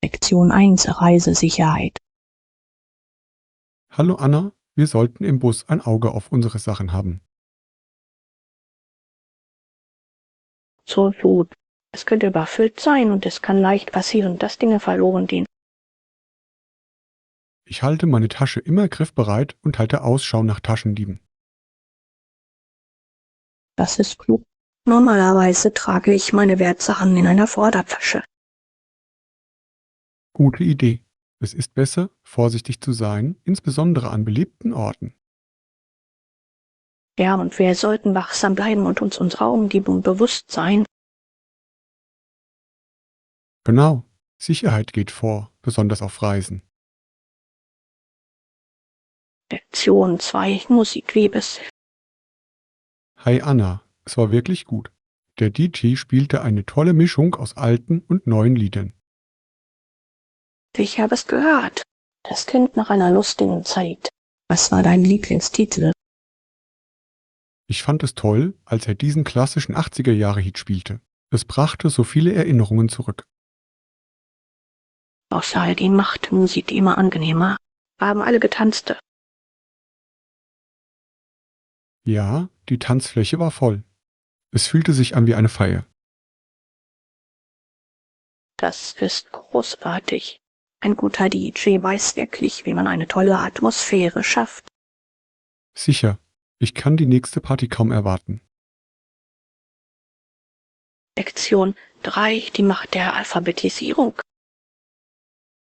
Lektion 1: Reisesicherheit. Hallo Anna, wir sollten im Bus ein Auge auf unsere Sachen haben. So gut. Es könnte überfüllt sein und es kann leicht passieren, dass Dinge verloren gehen. Ich halte meine Tasche immer griffbereit und halte Ausschau nach Taschendieben. Das ist klug. Normalerweise trage ich meine Wertsachen in einer Vordertasche. Gute Idee. Es ist besser, vorsichtig zu sein, insbesondere an belebten Orten. Ja, und wir sollten wachsam bleiben und uns unserer Umgebung bewusst sein. Genau. Sicherheit geht vor, besonders auf Reisen. Lektion 2: Musikwebes. Hi Anna, es war wirklich gut. Der DJ spielte eine tolle Mischung aus alten und neuen Liedern. Ich habe es gehört. Das klingt nach einer lustigen Zeit. Was war dein Lieblingstitel? Ich fand es toll, als er diesen klassischen 80er-Jahre-Hit spielte. Es brachte so viele Erinnerungen zurück. Außerdem macht Musik immer angenehmer. Haben alle getanzt. Ja, die Tanzfläche war voll. Es fühlte sich an wie eine Feier. Das ist großartig. Ein guter DJ weiß wirklich, wie man eine tolle Atmosphäre schafft. Sicher, ich kann die nächste Party kaum erwarten. Lektion 3: Die Macht der Alphabetisierung.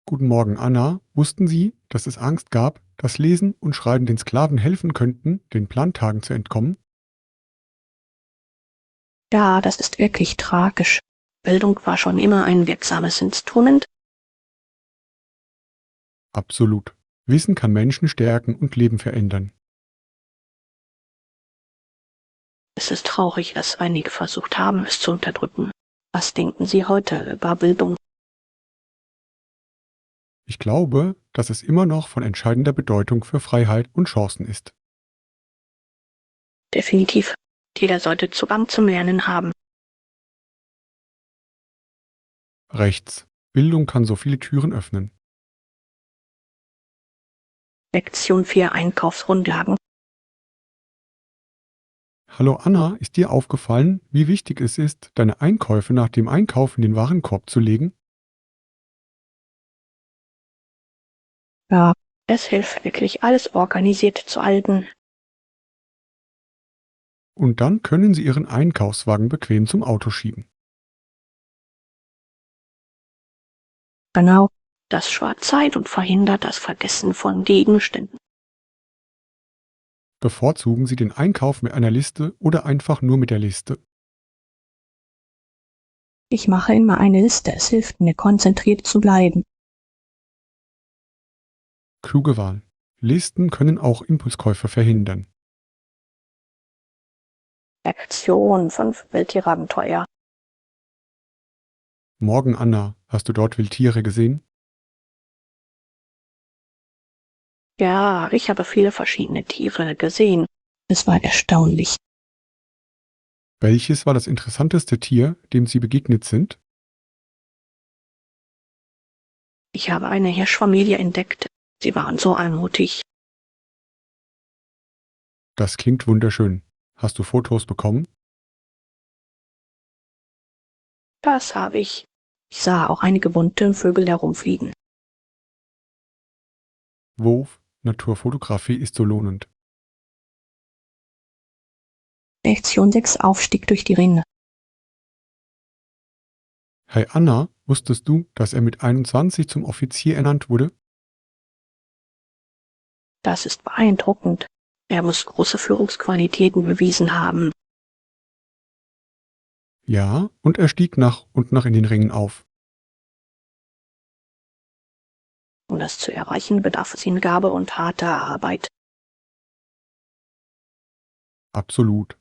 Guten Morgen, Anna. Wussten Sie, dass es Angst gab, dass Lesen und Schreiben den Sklaven helfen könnten, den Plantagen zu entkommen? Ja, das ist wirklich tragisch. Bildung war schon immer ein wirksames Instrument. Absolut. Wissen kann Menschen stärken und Leben verändern. Es ist traurig, dass einige versucht haben, es zu unterdrücken. Was denken Sie heute über Bildung? Ich glaube, dass es immer noch von entscheidender Bedeutung für Freiheit und Chancen ist. Definitiv. Jeder sollte Zugang zum Lernen haben. Rechts. Bildung kann so viele Türen öffnen. Lektion 4: Einkaufsrundlagen. Hallo Anna, ist dir aufgefallen, wie wichtig es ist, deine Einkäufe nach dem Einkauf in den Warenkorb zu legen? Ja, es hilft wirklich, alles organisiert zu halten. Und dann können Sie Ihren Einkaufswagen bequem zum Auto schieben. Genau. Das spart Zeit und verhindert das Vergessen von Gegenständen. Bevorzugen Sie den Einkauf mit einer Liste oder einfach nur mit der Liste? Ich mache immer eine Liste. Es hilft mir, konzentriert zu bleiben. Kluge Wahl. Listen können auch Impulskäufe verhindern. Lektion 5: Wildtierabenteuer. Morgen, Anna, hast du dort Wildtiere gesehen? Ja, ich habe viele verschiedene Tiere gesehen. Es war erstaunlich. Welches war das interessanteste Tier, dem Sie begegnet sind? Ich habe eine Hirschfamilie entdeckt. Sie waren so anmutig. Das klingt wunderschön. Hast du Fotos bekommen? Das habe ich. Ich sah auch einige bunte Vögel herumfliegen. Wurf, Naturfotografie ist so lohnend. Lektion 6: Aufstieg durch die Rinne. Hey Anna, wusstest du, dass er mit 21 zum Offizier ernannt wurde? Das ist beeindruckend. Er muss große Führungsqualitäten bewiesen haben. Ja, und er stieg nach und nach in den Ringen auf. Um das zu erreichen, bedarf es Hingabe und harter Arbeit. Absolut.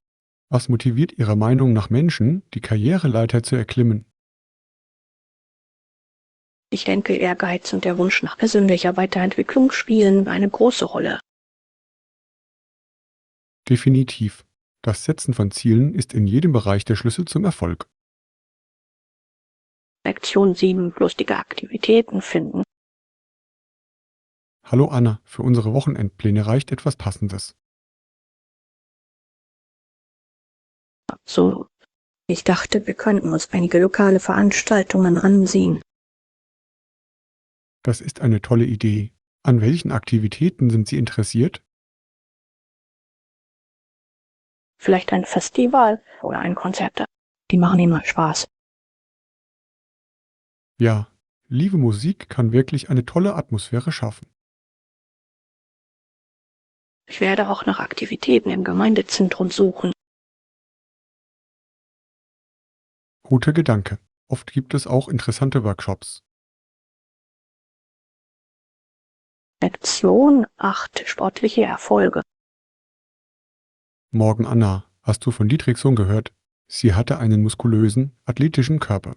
Was motiviert Ihrer Meinung nach Menschen, die Karriereleiter zu erklimmen? Ich denke, Ehrgeiz und der Wunsch nach persönlicher Weiterentwicklung spielen eine große Rolle. Definitiv. Das Setzen von Zielen ist in jedem Bereich der Schlüssel zum Erfolg. Lektion 7. Lustige Aktivitäten finden. Hallo Anna, für unsere Wochenendpläne reicht etwas Passendes. So, ich dachte, wir könnten uns einige lokale Veranstaltungen ansehen. Das ist eine tolle Idee. An welchen Aktivitäten sind Sie interessiert? Vielleicht ein Festival oder ein Konzert. Die machen immer Spaß. Ja, liebe Musik kann wirklich eine tolle Atmosphäre schaffen. Ich werde auch nach Aktivitäten im Gemeindezentrum suchen. Guter Gedanke. Oft gibt es auch interessante Workshops. Lektion 8. Sportliche Erfolge. Morgen Anna, hast du von Dietrichson gehört? Sie hatte einen muskulösen, athletischen Körper.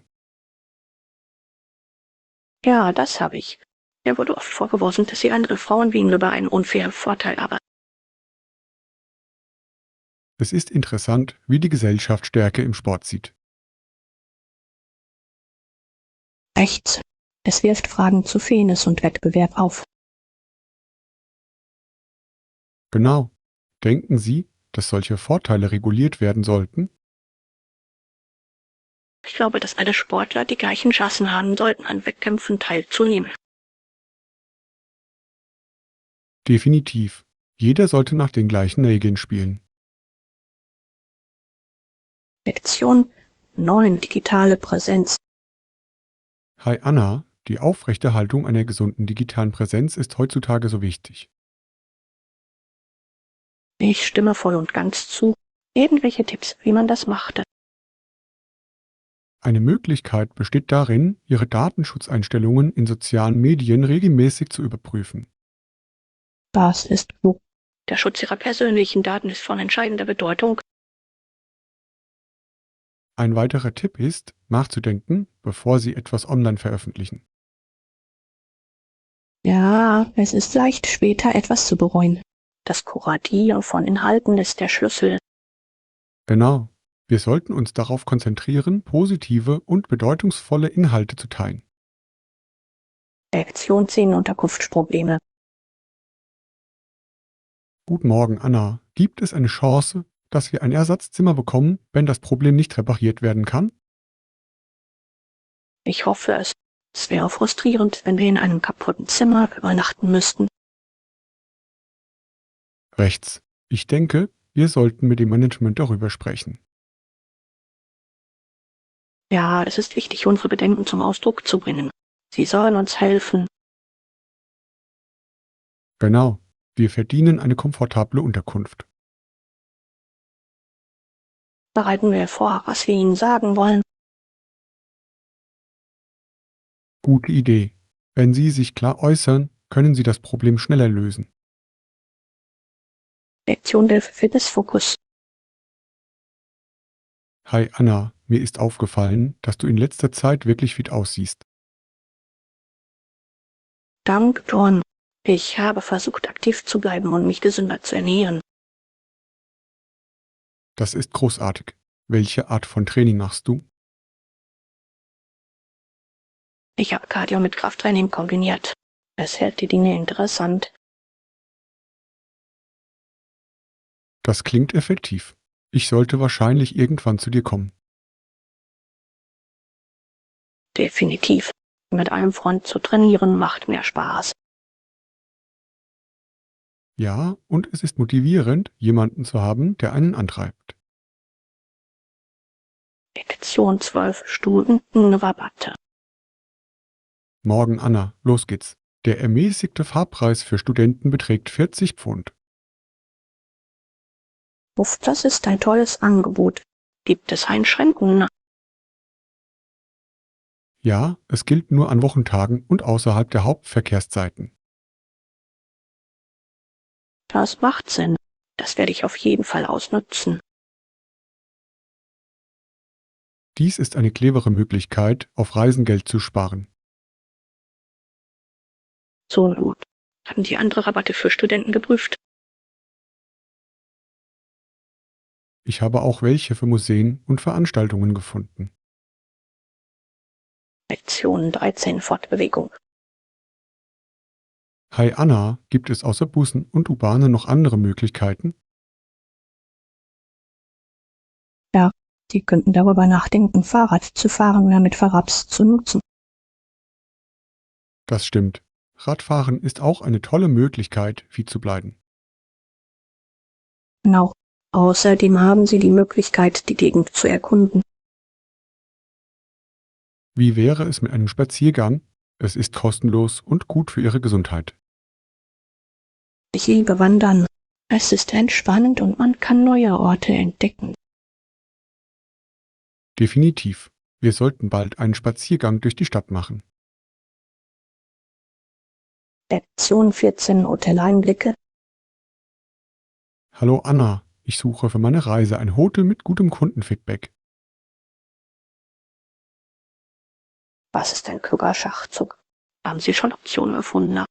Ja, das habe ich. Mir wurde oft vorgeworfen, dass sie andere Frauen wie ihn über einen unfairen Vorteil habe. Es ist interessant, wie die Gesellschaft Stärke im Sport sieht. Rechts. Es wirft Fragen zu Fairness und Wettbewerb auf. Genau. Denken Sie, dass solche Vorteile reguliert werden sollten? Ich glaube, dass alle Sportler die gleichen Chancen haben sollten, an Wettkämpfen teilzunehmen. Definitiv. Jeder sollte nach den gleichen Regeln spielen. Lektion 9. Digitale Präsenz. Hi Anna, die Aufrechterhaltung einer gesunden digitalen Präsenz ist heutzutage so wichtig. Ich stimme voll und ganz zu. Irgendwelche Tipps, wie man das machte. Eine Möglichkeit besteht darin, Ihre Datenschutzeinstellungen in sozialen Medien regelmäßig zu überprüfen. Das ist klug. Der Schutz ihrer persönlichen Daten ist von entscheidender Bedeutung. Ein weiterer Tipp ist, nachzudenken, bevor Sie etwas online veröffentlichen. Ja, es ist leicht, später etwas zu bereuen. Das Kuratieren von Inhalten ist der Schlüssel. Genau. Wir sollten uns darauf konzentrieren, positive und bedeutungsvolle Inhalte zu teilen. Lektion 10. Unterkunftsprobleme. Guten Morgen, Anna. Gibt es eine Chance, dass wir ein Ersatzzimmer bekommen, wenn das Problem nicht repariert werden kann? Ich hoffe es. Es wäre frustrierend, wenn wir in einem kaputten Zimmer übernachten müssten. Rechts. Ich denke, wir sollten mit dem Management darüber sprechen. Ja, es ist wichtig, unsere Bedenken zum Ausdruck zu bringen. Sie sollen uns helfen. Genau. Wir verdienen eine komfortable Unterkunft. Bereiten wir vor, was wir ihnen sagen wollen. Gute Idee. Wenn Sie sich klar äußern, können Sie das Problem schneller lösen. Lektion der Fitnessfokus. Hi Anna, mir ist aufgefallen, dass du in letzter Zeit wirklich fit aussiehst. Dank, John. Ich habe versucht, aktiv zu bleiben und mich gesünder zu ernähren. Das ist großartig. Welche Art von Training machst du? Ich habe Cardio mit Krafttraining kombiniert. Es hält die Dinge interessant. Das klingt effektiv. Ich sollte wahrscheinlich irgendwann zu dir kommen. Definitiv. Mit einem Freund zu trainieren macht mehr Spaß. Ja, und es ist motivierend, jemanden zu haben, der einen antreibt. Lektion 12. Stundenrabatte. Morgen Anna, los geht's. Der ermäßigte Fahrpreis für Studenten beträgt 40 Pfund. Uff, das ist ein tolles Angebot. Gibt es Einschränkungen? Ja, es gilt nur an Wochentagen und außerhalb der Hauptverkehrszeiten. Das macht Sinn. Das werde ich auf jeden Fall ausnutzen. Dies ist eine clevere Möglichkeit, auf Reisengeld zu sparen. So gut. Haben die andere Rabatte für Studenten geprüft? Ich habe auch welche für Museen und Veranstaltungen gefunden. Lektion 13 Fortbewegung. Hi Anna, gibt es außer Bussen und U-Bahnen noch andere Möglichkeiten? Ja, Sie könnten darüber nachdenken, Fahrrad zu fahren oder mit Fahrrads zu nutzen. Das stimmt. Radfahren ist auch eine tolle Möglichkeit, fit zu bleiben. Genau. Außerdem haben Sie die Möglichkeit, die Gegend zu erkunden. Wie wäre es mit einem Spaziergang? Es ist kostenlos und gut für Ihre Gesundheit. Ich liebe Wandern. Es ist entspannend und man kann neue Orte entdecken. Definitiv. Wir sollten bald einen Spaziergang durch die Stadt machen. Lektion 14 Hoteleinblicke. Hallo Anna, ich suche für meine Reise ein Hotel mit gutem Kundenfeedback. Was ist ein kluger Schachzug? Haben Sie schon Optionen gefunden?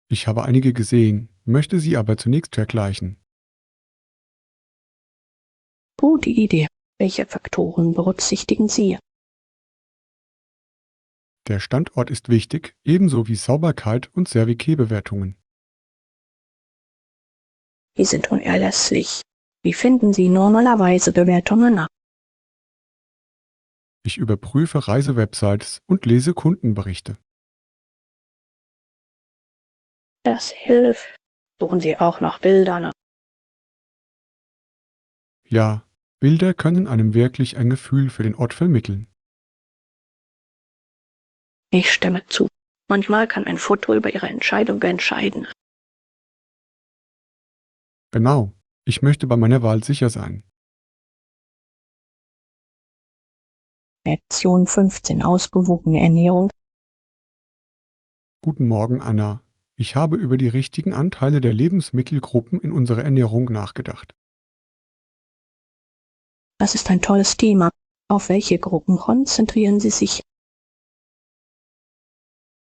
Ich habe einige gesehen, möchte sie aber zunächst vergleichen. Gute Idee. Welche Faktoren berücksichtigen Sie? Der Standort ist wichtig, ebenso wie Sauberkeit und Service-Bewertungen. Die sind unerlässlich. Wie finden Sie normalerweise Bewertungen? Ich überprüfe Reisewebsites und lese Kundenberichte. Das hilft. Suchen Sie auch nach Bildern. Ja, Bilder können einem wirklich ein Gefühl für den Ort vermitteln. Ich stimme zu. Manchmal kann ein Foto über Ihre Entscheidung entscheiden. Genau, ich möchte bei meiner Wahl sicher sein. Lektion 15 Ausgewogene Ernährung. Guten Morgen, Anna. Ich habe über die richtigen Anteile der Lebensmittelgruppen in unserer Ernährung nachgedacht. Das ist ein tolles Thema. Auf welche Gruppen konzentrieren Sie sich?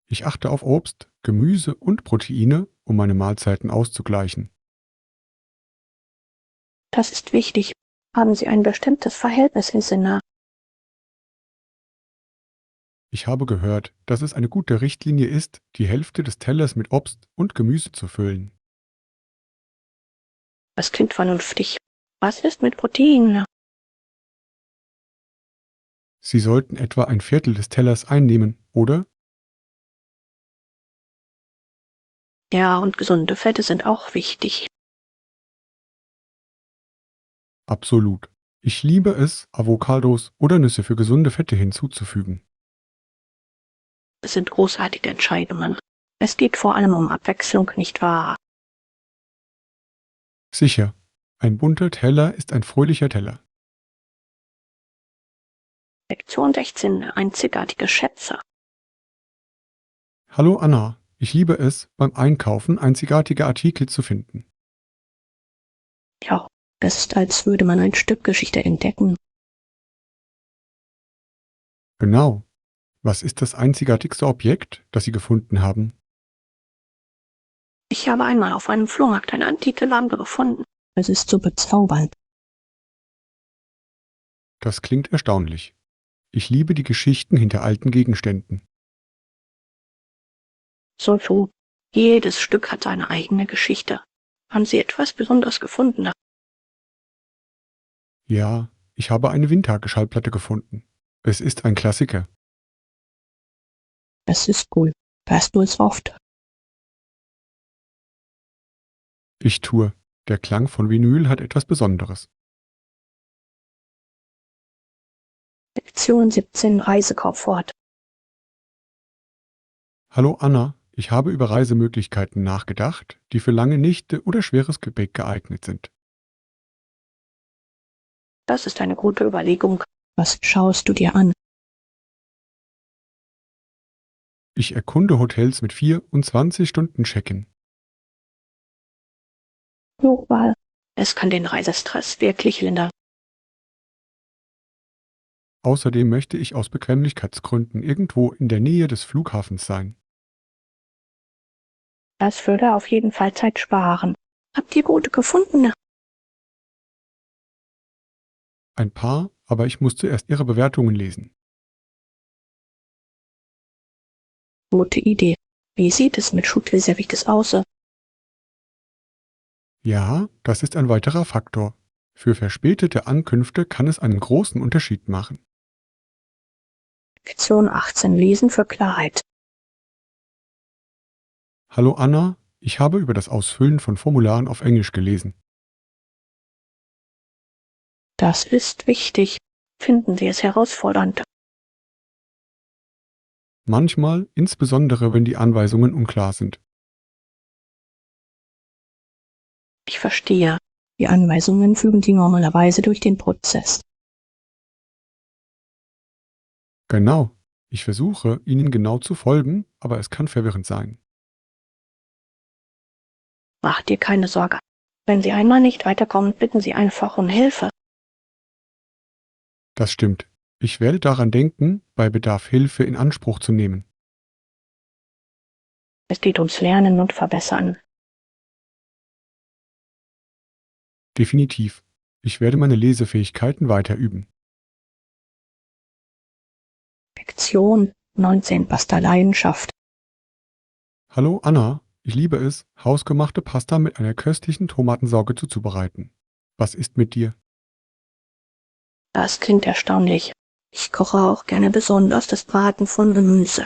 Ich achte auf Obst, Gemüse und Proteine, um meine Mahlzeiten auszugleichen. Das ist wichtig. Haben Sie ein bestimmtes Verhältnis im Sinne? Ich habe gehört, dass es eine gute Richtlinie ist, die Hälfte des Tellers mit Obst und Gemüse zu füllen. Das klingt vernünftig. Was ist mit Proteinen? Sie sollten etwa ein Viertel des Tellers einnehmen, oder? Ja, und gesunde Fette sind auch wichtig. Absolut. Ich liebe es, Avocados oder Nüsse für gesunde Fette hinzuzufügen. Es sind großartige Entscheidungen. Es geht vor allem um Abwechslung, nicht wahr? Sicher. Ein bunter Teller ist ein fröhlicher Teller. Lektion 16 Einzigartige Schätze. Hallo Anna, ich liebe es, beim Einkaufen einzigartige Artikel zu finden. Ja, es ist, als würde man ein Stück Geschichte entdecken. Genau. Was ist das einzigartigste Objekt, das Sie gefunden haben? Ich habe einmal auf einem Flohmarkt eine antike Lampe gefunden. Es ist so bezaubernd. Das klingt erstaunlich. Ich liebe die Geschichten hinter alten Gegenständen. So. Jedes Stück hat seine eigene Geschichte. Haben Sie etwas Besonderes gefunden? Ja, ich habe eine Windhake-Schallplatte gefunden. Es ist ein Klassiker. Das ist cool. Hörst du es oft? Ich tue. Der Klang von Vinyl hat etwas Besonderes. Lektion 17 Reisekomfort. Hallo Anna, ich habe über Reisemöglichkeiten nachgedacht, die für lange Nächte oder schweres Gepäck geeignet sind. Das ist eine gute Überlegung. Was schaust du dir an? Ich erkunde Hotels mit 24 Stunden Check-in. Global. Es kann den Reisestress wirklich lindern. Außerdem möchte ich aus Bequemlichkeitsgründen irgendwo in der Nähe des Flughafens sein. Das würde auf jeden Fall Zeit sparen. Habt ihr gute gefunden? Ein paar, aber ich muss zuerst Ihre Bewertungen lesen. Gute Idee. Wie sieht es mit Schuldreservitis aus? Ja, das ist ein weiterer Faktor. Für verspätete Ankünfte kann es einen großen Unterschied machen. Lektion 18. Lesen für Klarheit. Hallo Anna, ich habe über das Ausfüllen von Formularen auf Englisch gelesen. Das ist wichtig. Finden Sie es herausfordernd? Manchmal, insbesondere wenn die Anweisungen unklar sind. Ich verstehe. Die Anweisungen führen Sie normalerweise durch den Prozess. Genau. Ich versuche, ihnen genau zu folgen, aber es kann verwirrend sein. Mach dir keine Sorge. Wenn Sie einmal nicht weiterkommen, bitten Sie einfach um Hilfe. Das stimmt. Ich werde daran denken, bei Bedarf Hilfe in Anspruch zu nehmen. Es geht ums Lernen und Verbessern. Definitiv. Ich werde meine Lesefähigkeiten weiter üben. Lektion 19. Pasta-Leidenschaft. Hallo Anna, ich liebe es, hausgemachte Pasta mit einer köstlichen Tomatensauce zuzubereiten. Was ist mit dir? Das klingt erstaunlich. Ich koche auch gerne besonders das Braten von Gemüse.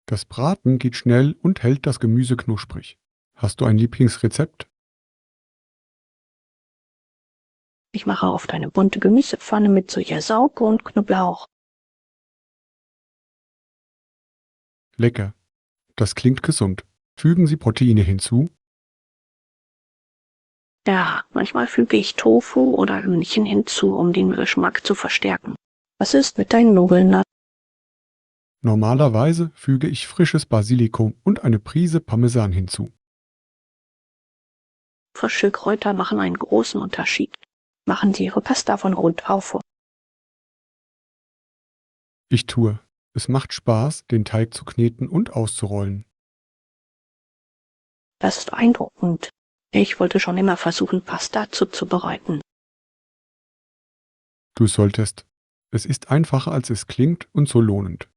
Das Braten geht schnell und hält das Gemüse knusprig. Hast du ein Lieblingsrezept? Ich mache oft eine bunte Gemüsepfanne mit Sojasauce und Knoblauch. Lecker. Das klingt gesund. Fügen Sie Proteine hinzu? Ja, manchmal füge ich Tofu oder Hühnchen hinzu, um den Geschmack zu verstärken. Was ist mit deinen Nudeln? Normalerweise füge ich frisches Basilikum und eine Prise Parmesan hinzu. Frische Kräuter machen einen großen Unterschied. Machen Sie Ihre Pasta von Grund auf. Ich tue. Es macht Spaß, den Teig zu kneten und auszurollen. Das ist beeindruckend. Ich wollte schon immer versuchen, Pasta zuzubereiten. Du solltest. Es ist einfacher, als es klingt und so lohnend.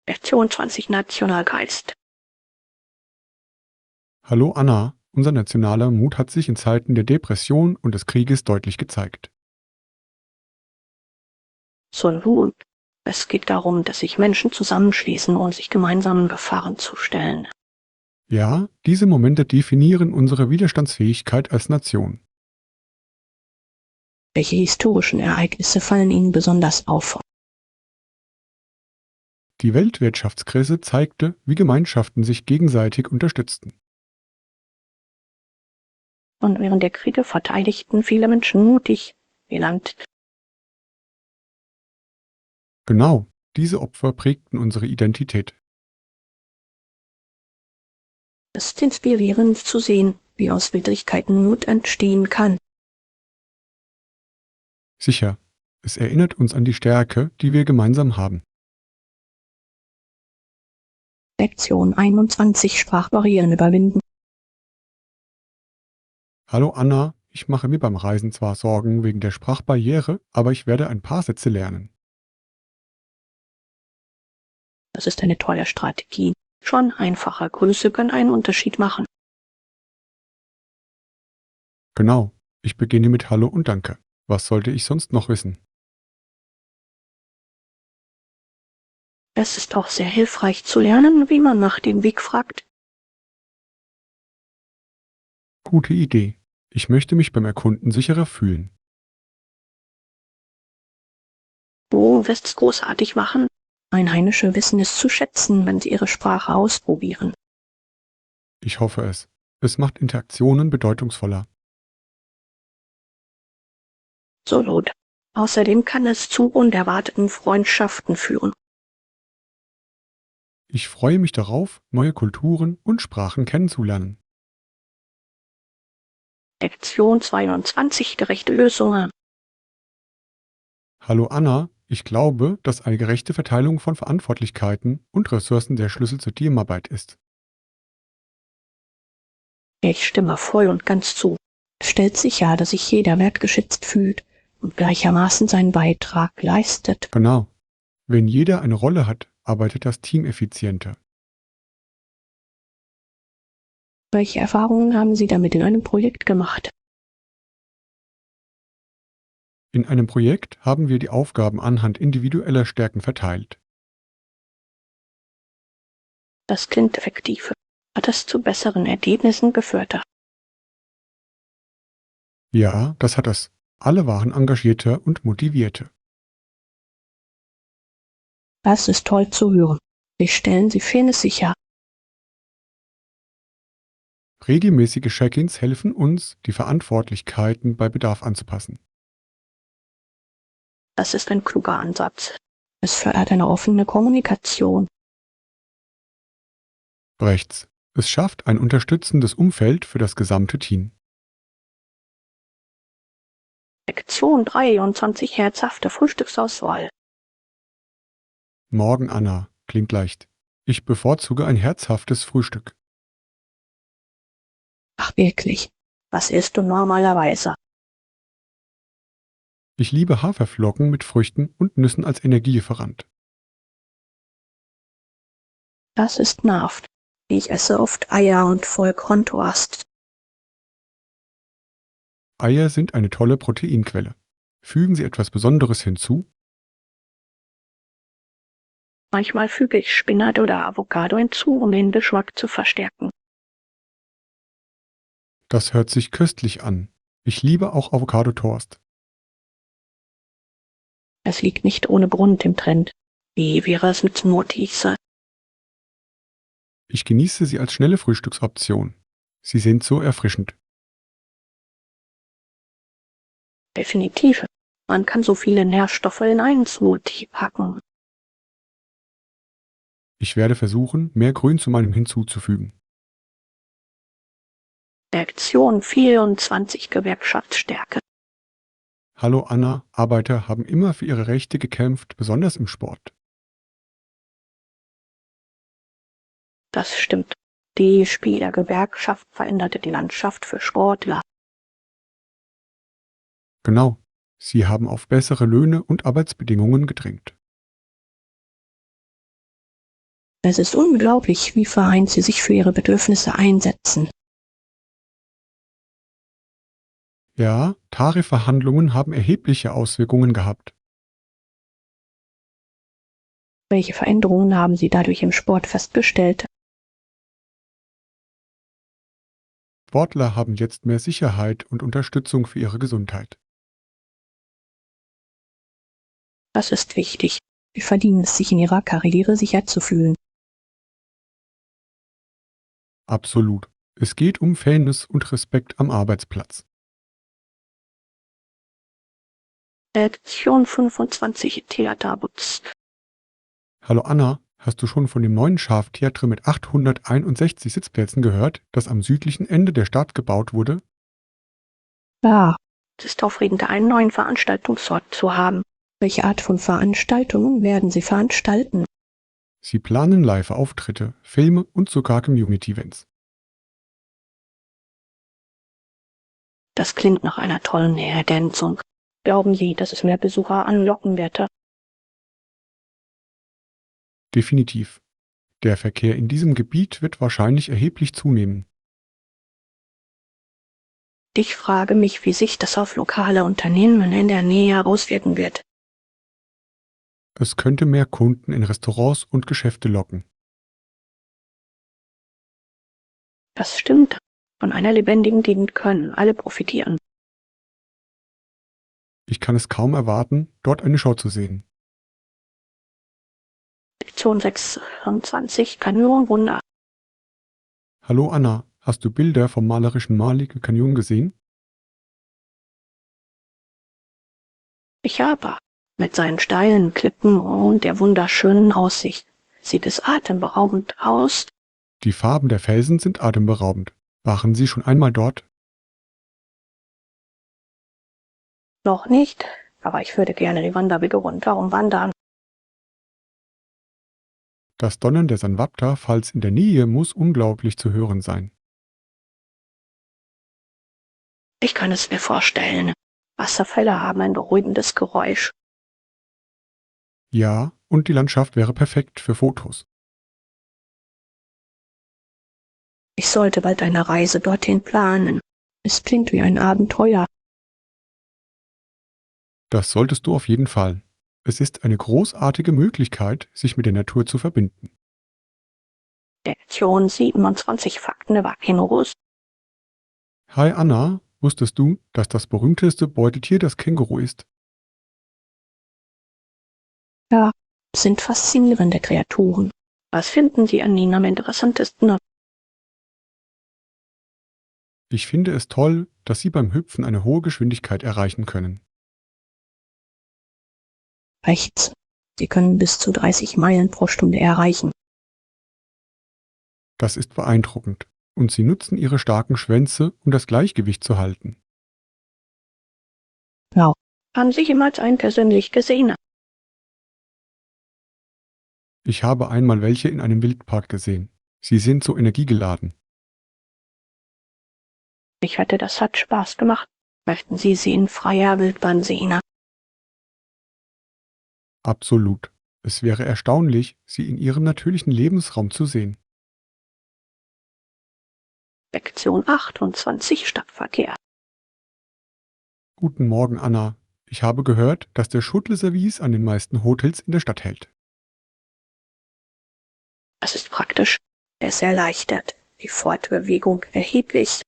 Lektion 20. Nationalgeist. Hallo Anna, unser nationaler Mut hat sich in Zeiten der Depression und des Krieges deutlich gezeigt. Sun Wu. Es geht darum, dass sich Menschen zusammenschließen und sich gemeinsamen Gefahren zu stellen. Ja, diese Momente definieren unsere Widerstandsfähigkeit als Nation. Welche historischen Ereignisse fallen Ihnen besonders auf? Die Weltwirtschaftskrise zeigte, wie Gemeinschaften sich gegenseitig unterstützten. Und während der Kriege verteidigten viele Menschen mutig ihr Land. Genau, diese Opfer prägten unsere Identität. Es ist inspirierend zu sehen, wie aus Widrigkeiten Mut entstehen kann. Sicher, es erinnert uns an die Stärke, die wir gemeinsam haben. Lektion 21. Sprachbarrieren überwinden. Hallo Anna, ich mache mir beim Reisen zwar Sorgen wegen der Sprachbarriere, aber ich werde ein paar Sätze lernen. Das ist eine tolle Strategie. Schon einfache Grüße können einen Unterschied machen. Genau, ich beginne mit Hallo und Danke. Was sollte ich sonst noch wissen? Es ist auch sehr hilfreich zu lernen, wie man nach dem Weg fragt. Gute Idee. Ich möchte mich beim Erkunden sicherer fühlen. Du wirst es großartig machen. Einheimische wissen es zu schätzen, wenn sie ihre Sprache ausprobieren. Ich hoffe es. Es macht Interaktionen bedeutungsvoller. Absolut. Außerdem kann es zu unerwarteten Freundschaften führen. Ich freue mich darauf, neue Kulturen und Sprachen kennenzulernen. Lektion 22. Gerechte Lösungen. Hallo Anna, ich glaube, dass eine gerechte Verteilung von Verantwortlichkeiten und Ressourcen der Schlüssel zur Teamarbeit ist. Ich stimme voll und ganz zu. Es stellt sicher, dass sich jeder wertgeschätzt fühlt und gleichermaßen seinen Beitrag leistet. Genau. Wenn jeder eine Rolle hat, arbeitet das Team effizienter. Welche Erfahrungen haben Sie damit in einem Projekt gemacht? In einem Projekt haben wir die Aufgaben anhand individueller Stärken verteilt. Das klingt effektiv. Hat das zu besseren Ergebnissen geführt? Ja, das hat es. Alle waren engagierter und motivierter. Das ist toll zu hören. Wie stellen Sie Fairness sicher? Regelmäßige Check-ins helfen uns, die Verantwortlichkeiten bei Bedarf anzupassen. Das ist ein kluger Ansatz. Es fördert eine offene Kommunikation. Rechts. Es schafft ein unterstützendes Umfeld für das gesamte Team. Lektion 23 herzhafte Frühstücksauswahl. Morgen, Anna. Klingt leicht. Ich bevorzuge ein herzhaftes Frühstück. Ach wirklich, was isst du normalerweise? Ich liebe Haferflocken mit Früchten und Nüssen als Energielieferant. Das ist nahrhaft. Ich esse oft Eier und Vollkorntoast. Eier sind eine tolle Proteinquelle. Fügen Sie etwas Besonderes hinzu? Manchmal füge ich Spinat oder Avocado hinzu, um den Geschmack zu verstärken. Das hört sich köstlich an. Ich liebe auch Avocado-Toast. Es liegt nicht ohne Grund im Trend. Wie wäre es mit Smoothies? Ich genieße sie als schnelle Frühstücksoption. Sie sind so erfrischend. Definitiv. Man kann so viele Nährstoffe in einen Smoothie packen. Ich werde versuchen, mehr Grün zu meinem hinzuzufügen. Lektion 24 Gewerkschaftsstärke. Hallo Anna, Arbeiter haben immer für ihre Rechte gekämpft, besonders im Sport. Das stimmt. Die Spielergewerkschaft veränderte die Landschaft für Sportler. Genau. Sie haben auf bessere Löhne und Arbeitsbedingungen gedrängt. Es ist unglaublich, wie vereint sie sich für ihre Bedürfnisse einsetzen. Ja, Tarifverhandlungen haben erhebliche Auswirkungen gehabt. Welche Veränderungen haben Sie dadurch im Sport festgestellt? Sportler haben jetzt mehr Sicherheit und Unterstützung für ihre Gesundheit. Das ist wichtig. Sie verdienen es, sich in ihrer Karriere sicher zu fühlen. Absolut. Es geht um Fairness und Respekt am Arbeitsplatz. Lektion 25 Theaterbutz. Hallo Anna, hast du schon von dem neuen Schaftheater mit 861 Sitzplätzen gehört, das am südlichen Ende der Stadt gebaut wurde? Ja, es ist aufregend, einen neuen Veranstaltungsort zu haben. Welche Art von Veranstaltungen werden Sie veranstalten? Sie planen Live-Auftritte, Filme und sogar Community-Events. Das klingt nach einer tollen Ergänzung. Glauben Sie, dass es mehr Besucher anlocken wird? Definitiv. Der Verkehr in diesem Gebiet wird wahrscheinlich erheblich zunehmen. Ich frage mich, wie sich das auf lokale Unternehmen in der Nähe auswirken wird. Es könnte mehr Kunden in Restaurants und Geschäfte locken. Das stimmt. Von einer lebendigen Gegend können alle profitieren. Ich kann es kaum erwarten, dort eine Show zu sehen. Lektion 26 Kanyon Wunder. Hallo Anna, hast du Bilder vom malerischen Malik Canyon gesehen? Ich habe mit seinen steilen Klippen und der wunderschönen Aussicht. Sieht es atemberaubend aus? Die Farben der Felsen sind atemberaubend. Waren Sie schon einmal dort? Noch nicht, aber ich würde gerne die Wanderwege rundherum wandern. Das Donnern der Sanwapta-Falls in der Nähe muss unglaublich zu hören sein. Ich kann es mir vorstellen. Wasserfälle haben ein beruhigendes Geräusch. Ja, und die Landschaft wäre perfekt für Fotos. Ich sollte bald eine Reise dorthin planen. Es klingt wie ein Abenteuer. Das solltest du auf jeden Fall. Es ist eine großartige Möglichkeit, sich mit der Natur zu verbinden. Lektion 27 Fakten über Kängurus. Hi Anna, wusstest du, dass das berühmteste Beuteltier das Känguru ist? Ja, sind faszinierende Kreaturen. Was finden Sie an ihnen am interessantesten? Ich finde es toll, dass sie beim Hüpfen eine hohe Geschwindigkeit erreichen können. Rechts. Sie können bis zu 30 Meilen pro Stunde erreichen. Das ist beeindruckend. Und sie nutzen ihre starken Schwänze, um das Gleichgewicht zu halten. Blau. Haben Sie jemals einen persönlich gesehen? Ich habe einmal welche in einem Wildpark gesehen. Sie sind so energiegeladen. Ich wette, das hat Spaß gemacht. Möchten Sie sie in freier Wildbahn sehen? Absolut. Es wäre erstaunlich, sie in ihrem natürlichen Lebensraum zu sehen. Lektion 28 Stadtverkehr. Guten Morgen, Anna. Ich habe gehört, dass der Shuttle-Service an den meisten Hotels in der Stadt hält. Das ist praktisch. Es erleichtert die Fortbewegung erheblich.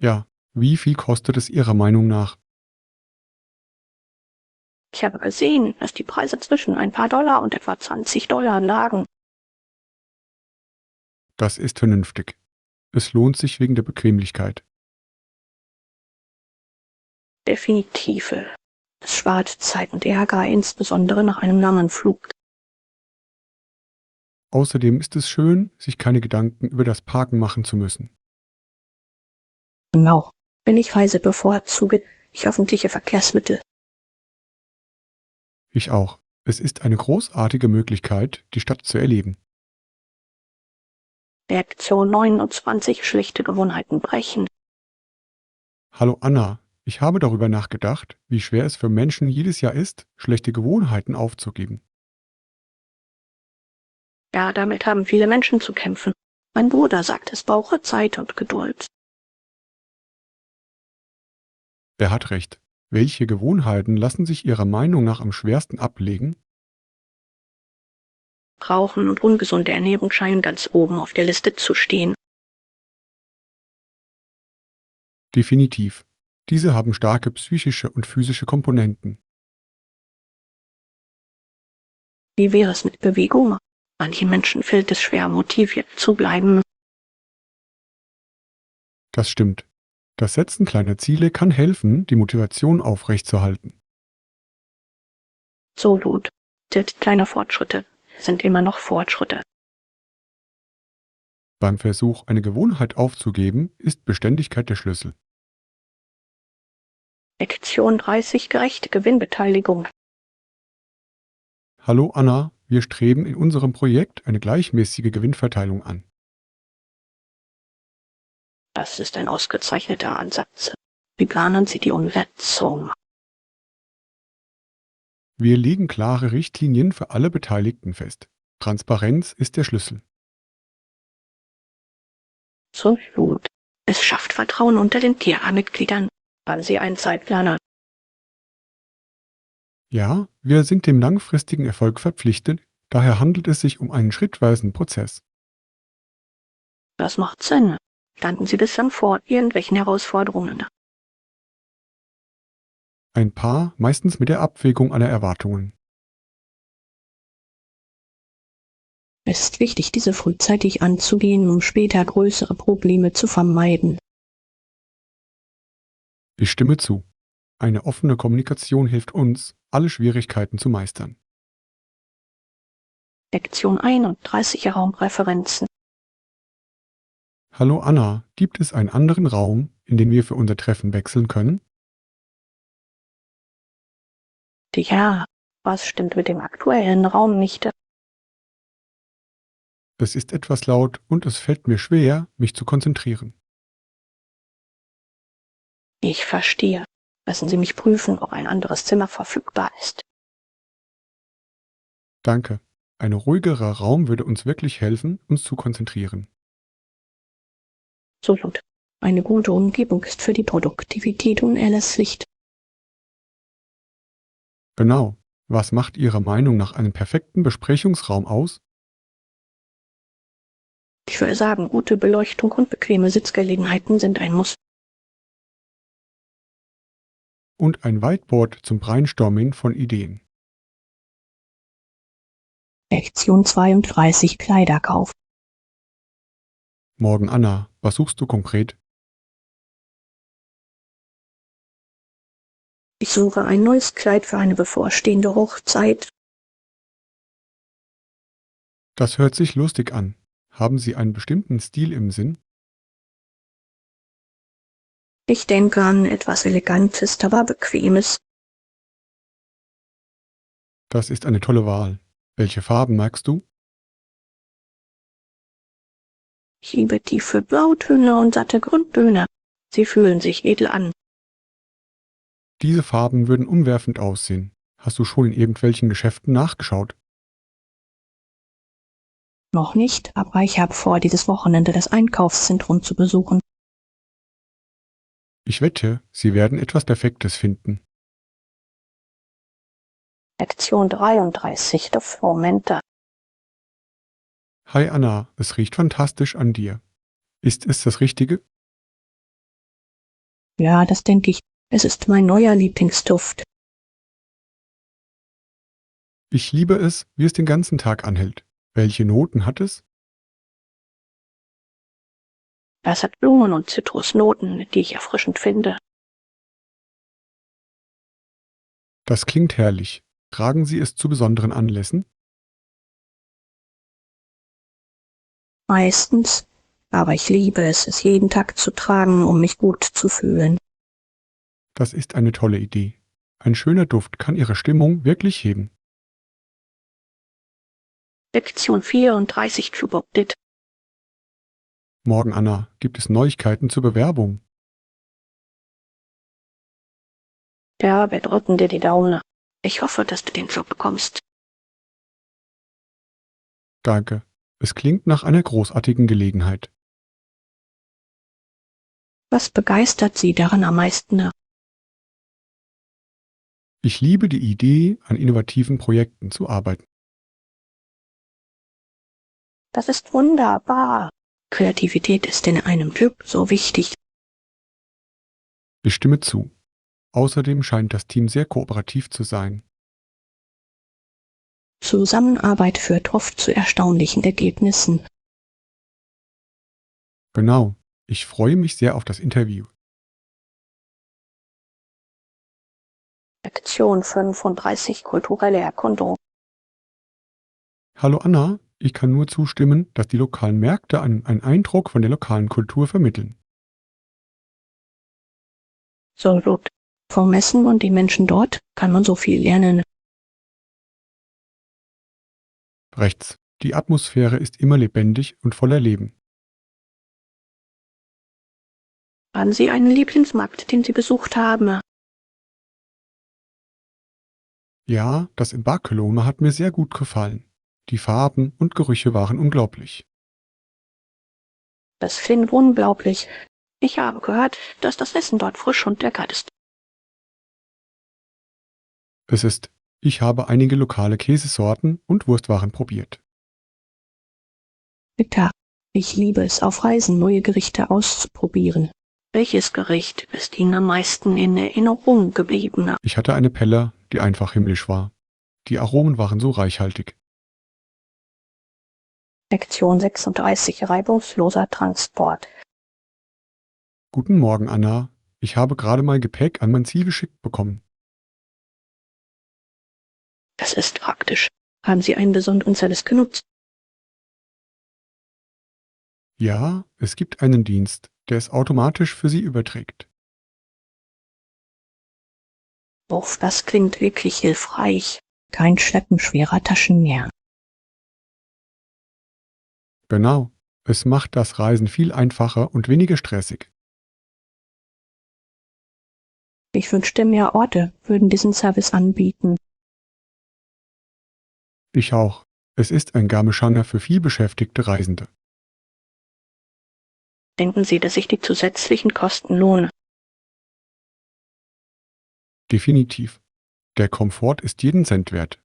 Ja, wie viel kostet es Ihrer Meinung nach? Ich habe gesehen, dass die Preise zwischen ein paar Dollar und etwa $20 lagen. Das ist vernünftig. Es lohnt sich wegen der Bequemlichkeit. Definitiv. Es spart Zeit und Ärger, insbesondere nach einem langen Flug. Außerdem ist es schön, sich keine Gedanken über das Parken machen zu müssen. Genau. Wenn ich reise, bevorzuge ich öffentliche Verkehrsmittel. Ich auch. Es ist eine großartige Möglichkeit, die Stadt zu erleben. Lektion 29 schlechte Gewohnheiten brechen. Hallo Anna, ich habe darüber nachgedacht, wie schwer es für Menschen jedes Jahr ist, schlechte Gewohnheiten aufzugeben. Ja, damit haben viele Menschen zu kämpfen. Mein Bruder sagt, es brauche Zeit und Geduld. Er hat recht. Welche Gewohnheiten lassen sich Ihrer Meinung nach am schwersten ablegen? Rauchen und ungesunde Ernährung scheinen ganz oben auf der Liste zu stehen. Definitiv. Diese haben starke psychische und physische Komponenten. Wie wäre es mit Bewegung? Manchen Menschen fällt es schwer, motiviert zu bleiben. Das stimmt. Das Setzen kleiner Ziele kann helfen, die Motivation aufrechtzuerhalten. So gut. Selbst kleine Fortschritte sind immer noch Fortschritte. Beim Versuch, eine Gewohnheit aufzugeben, ist Beständigkeit der Schlüssel. Lektion 30 gerechte Gewinnbeteiligung. Hallo Anna, wir streben in unserem Projekt eine gleichmäßige Gewinnverteilung an. Das ist ein ausgezeichneter Ansatz. Wie planen Sie die Umsetzung? Wir legen klare Richtlinien für alle Beteiligten fest. Transparenz ist der Schlüssel. So gut. Es schafft Vertrauen unter den TA-Mitgliedern. Haben Sie einen Zeitplaner? Ja, wir sind dem langfristigen Erfolg verpflichtet, daher handelt es sich um einen schrittweisen Prozess. Das macht Sinn. Standen Sie bislang vor irgendwelchen Herausforderungen? Ein paar, meistens mit der Abwägung aller Erwartungen. Es ist wichtig, diese frühzeitig anzugehen, um später größere Probleme zu vermeiden. Ich stimme zu. Eine offene Kommunikation hilft uns, alle Schwierigkeiten zu meistern. Lektion 31 Raumpräferenzen. Hallo Anna, gibt es einen anderen Raum, in den wir für unser Treffen wechseln können? Ja, was stimmt mit dem aktuellen Raum nicht? Es ist etwas laut und es fällt mir schwer, mich zu konzentrieren. Ich verstehe. Lassen Sie mich prüfen, ob ein anderes Zimmer verfügbar ist. Danke. Ein ruhigerer Raum würde uns wirklich helfen, uns zu konzentrieren. Absolut. Eine gute Umgebung ist für die Produktivität unerlässlich. Genau. Was macht Ihrer Meinung nach einen perfekten Besprechungsraum aus? Ich würde sagen, gute Beleuchtung und bequeme Sitzgelegenheiten sind ein Muss. Und ein Whiteboard zum Brainstorming von Ideen. Lektion 32 Kleiderkauf. Morgen Anna, was suchst du konkret? Ich suche ein neues Kleid für eine bevorstehende Hochzeit. Das hört sich lustig an. Haben Sie einen bestimmten Stil im Sinn? Ich denke an etwas Elegantes, aber Bequemes. Das ist eine tolle Wahl. Welche Farben magst du? Ich liebe tiefe Blautöne und satte Grundtöne. Sie fühlen sich edel an. Diese Farben würden umwerfend aussehen. Hast du schon in irgendwelchen Geschäften nachgeschaut? Noch nicht, aber ich habe vor, dieses Wochenende das Einkaufszentrum zu besuchen. Ich wette, Sie werden etwas Perfektes finden. Lektion 33 Momente. Hi Anna, es riecht fantastisch an dir. Ist es das Richtige? Ja, das denke ich. Es ist mein neuer Lieblingsduft. Ich liebe es, wie es den ganzen Tag anhält. Welche Noten hat es? Es hat Blumen- und Zitrusnoten, die ich erfrischend finde. Das klingt herrlich. Tragen Sie es zu besonderen Anlässen? Meistens. Aber ich liebe es, es jeden Tag zu tragen, um mich gut zu fühlen. Das ist eine tolle Idee. Ein schöner Duft kann Ihre Stimmung wirklich heben. Lektion 34 Trubocdit. Morgen Anna, gibt es Neuigkeiten zur Bewerbung? Ja, wir drücken dir die Daumen. Ich hoffe, dass du den Job bekommst. Danke. Es klingt nach einer großartigen Gelegenheit. Was begeistert Sie daran am meisten? Ich liebe die Idee, an innovativen Projekten zu arbeiten. Das ist wunderbar. Kreativität ist in einem Job so wichtig. Ich stimme zu. Außerdem scheint das Team sehr kooperativ zu sein. Zusammenarbeit führt oft zu erstaunlichen Ergebnissen. Genau. Ich freue mich sehr auf das Interview. Lektion 35 Kulturelle Erkundung. Hallo Anna, ich kann nur zustimmen, dass die lokalen Märkte einen Eindruck von der lokalen Kultur vermitteln. So gut. Vom Essen und den Menschen dort kann man so viel lernen. Rechts. Die Atmosphäre ist immer lebendig und voller Leben. Haben Sie einen Lieblingsmarkt, den Sie besucht haben? Ja, das in Barcelona hat mir sehr gut gefallen. Die Farben und Gerüche waren unglaublich. Das klingt unglaublich. Ich habe gehört, dass das Essen dort frisch und lecker ist. Es ist, ich habe einige lokale Käsesorten und Wurstwaren probiert. Lecker. Ich liebe es, auf Reisen neue Gerichte auszuprobieren. Welches Gericht ist Ihnen am meisten in Erinnerung geblieben? Ich hatte eine Pelle, die einfach himmlisch war. Die Aromen waren so reichhaltig. Lektion 36 Reibungsloser Transport. Guten Morgen, Anna. Ich habe gerade mein Gepäck an mein Ziel geschickt bekommen. Das ist praktisch. Haben Sie einen besonderen Service genutzt? Ja, es gibt einen Dienst, der es automatisch für Sie überträgt. Uff, das klingt wirklich hilfreich. Kein Schleppen schwerer Taschen mehr. Genau. Es macht das Reisen viel einfacher und weniger stressig. Ich wünschte, mehr Orte würden diesen Service anbieten. Ich auch. Es ist ein Garmisch-Schanger für vielbeschäftigte Reisende. Denken Sie, dass sich die zusätzlichen Kosten lohnen? Definitiv. Der Komfort ist jeden Cent wert.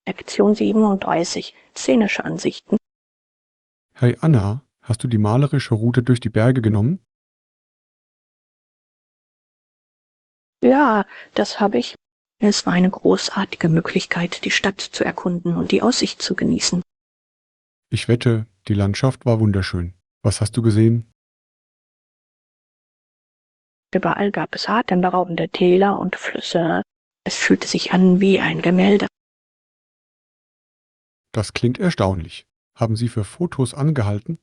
Lektion 37. Szenische Ansichten. Hey Anna, hast du die malerische Route durch die Berge genommen? Ja, das habe ich. Es war eine großartige Möglichkeit, die Stadt zu erkunden und die Aussicht zu genießen. Ich wette, die Landschaft war wunderschön. Was hast du gesehen? Überall gab es atemberaubende Täler und Flüsse. Es fühlte sich an wie ein Gemälde. Das klingt erstaunlich. Haben Sie für Fotos angehalten?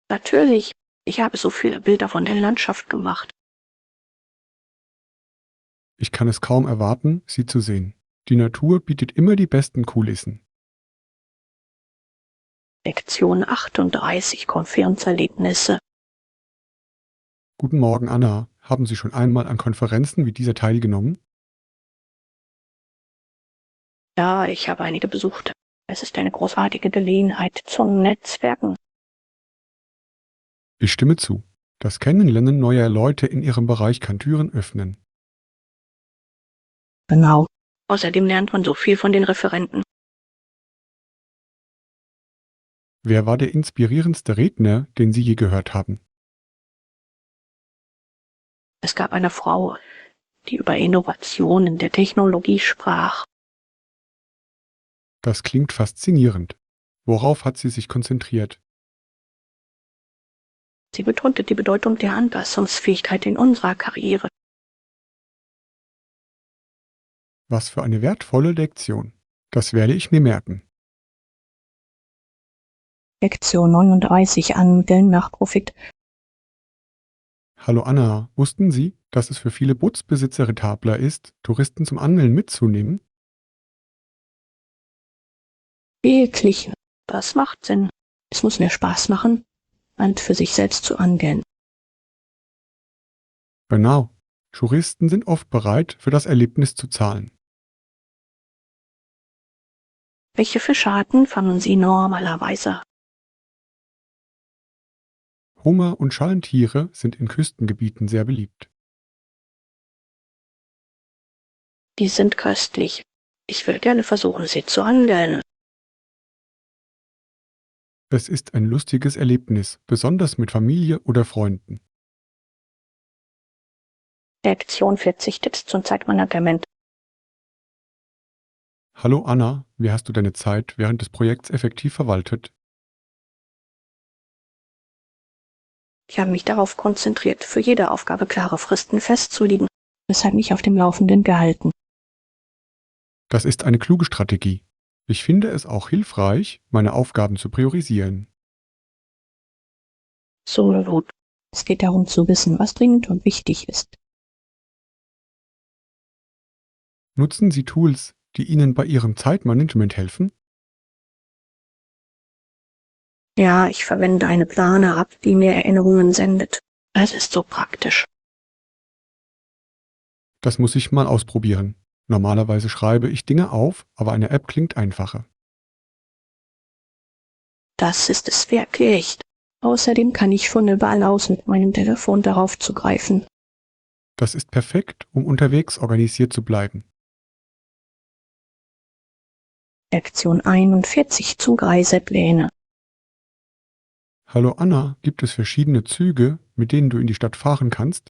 Natürlich, ich habe so viele Bilder von der Landschaft gemacht. Ich kann es kaum erwarten, sie zu sehen. Die Natur bietet immer die besten Kulissen. Lektion 38. Konferenzerlebnisse. Guten Morgen, Anna. Haben Sie schon einmal an Konferenzen wie dieser teilgenommen? Ja, ich habe einige besucht. Es ist eine großartige Gelegenheit zum Netzwerken. Ich stimme zu. Das Kennenlernen neuer Leute in Ihrem Bereich kann Türen öffnen. Genau. Außerdem lernt man so viel von den Referenten. Wer war der inspirierendste Redner, den Sie je gehört haben? Es gab eine Frau, die über Innovationen der Technologie sprach. Das klingt faszinierend. Worauf hat sie sich konzentriert? Sie betonte die Bedeutung der Anpassungsfähigkeit in unserer Karriere. Was für eine wertvolle Lektion. Das werde ich mir merken. Lektion 39. Angeln nach Profit. Hallo Anna, wussten Sie, dass es für viele Bootsbesitzer rentabler ist, Touristen zum Angeln mitzunehmen? Wirklich, das macht Sinn. Es muss mehr Spaß machen, und für sich selbst zu angeln. Genau. Touristen sind oft bereit, für das Erlebnis zu zahlen. Welche Fischarten fangen Sie normalerweise? Hummer und Schalentiere sind in Küstengebieten sehr beliebt. Die sind köstlich. Ich will gerne versuchen, sie zu angeln. Es ist ein lustiges Erlebnis, besonders mit Familie oder Freunden. Lektion 40. Tipps zum Zeitmanagement. Hallo Anna, wie hast du deine Zeit während des Projekts effektiv verwaltet? Ich habe mich darauf konzentriert, für jede Aufgabe klare Fristen festzulegen. Das hat mich auf dem Laufenden gehalten. Das ist eine kluge Strategie. Ich finde es auch hilfreich, meine Aufgaben zu priorisieren. Absolut. Es geht darum zu wissen, was dringend und wichtig ist. Nutzen Sie Tools, die Ihnen bei Ihrem Zeitmanagement helfen? Ja, ich verwende eine Planer-App, die mir Erinnerungen sendet. Es ist so praktisch. Das muss ich mal ausprobieren. Normalerweise schreibe ich Dinge auf, aber eine App klingt einfacher. Das ist es wirklich. Außerdem kann ich von überall aus mit meinem Telefon darauf zugreifen. Das ist perfekt, um unterwegs organisiert zu bleiben. Lektion 41. Zugreisepläne. Hallo Anna, gibt es verschiedene Züge, mit denen du in die Stadt fahren kannst?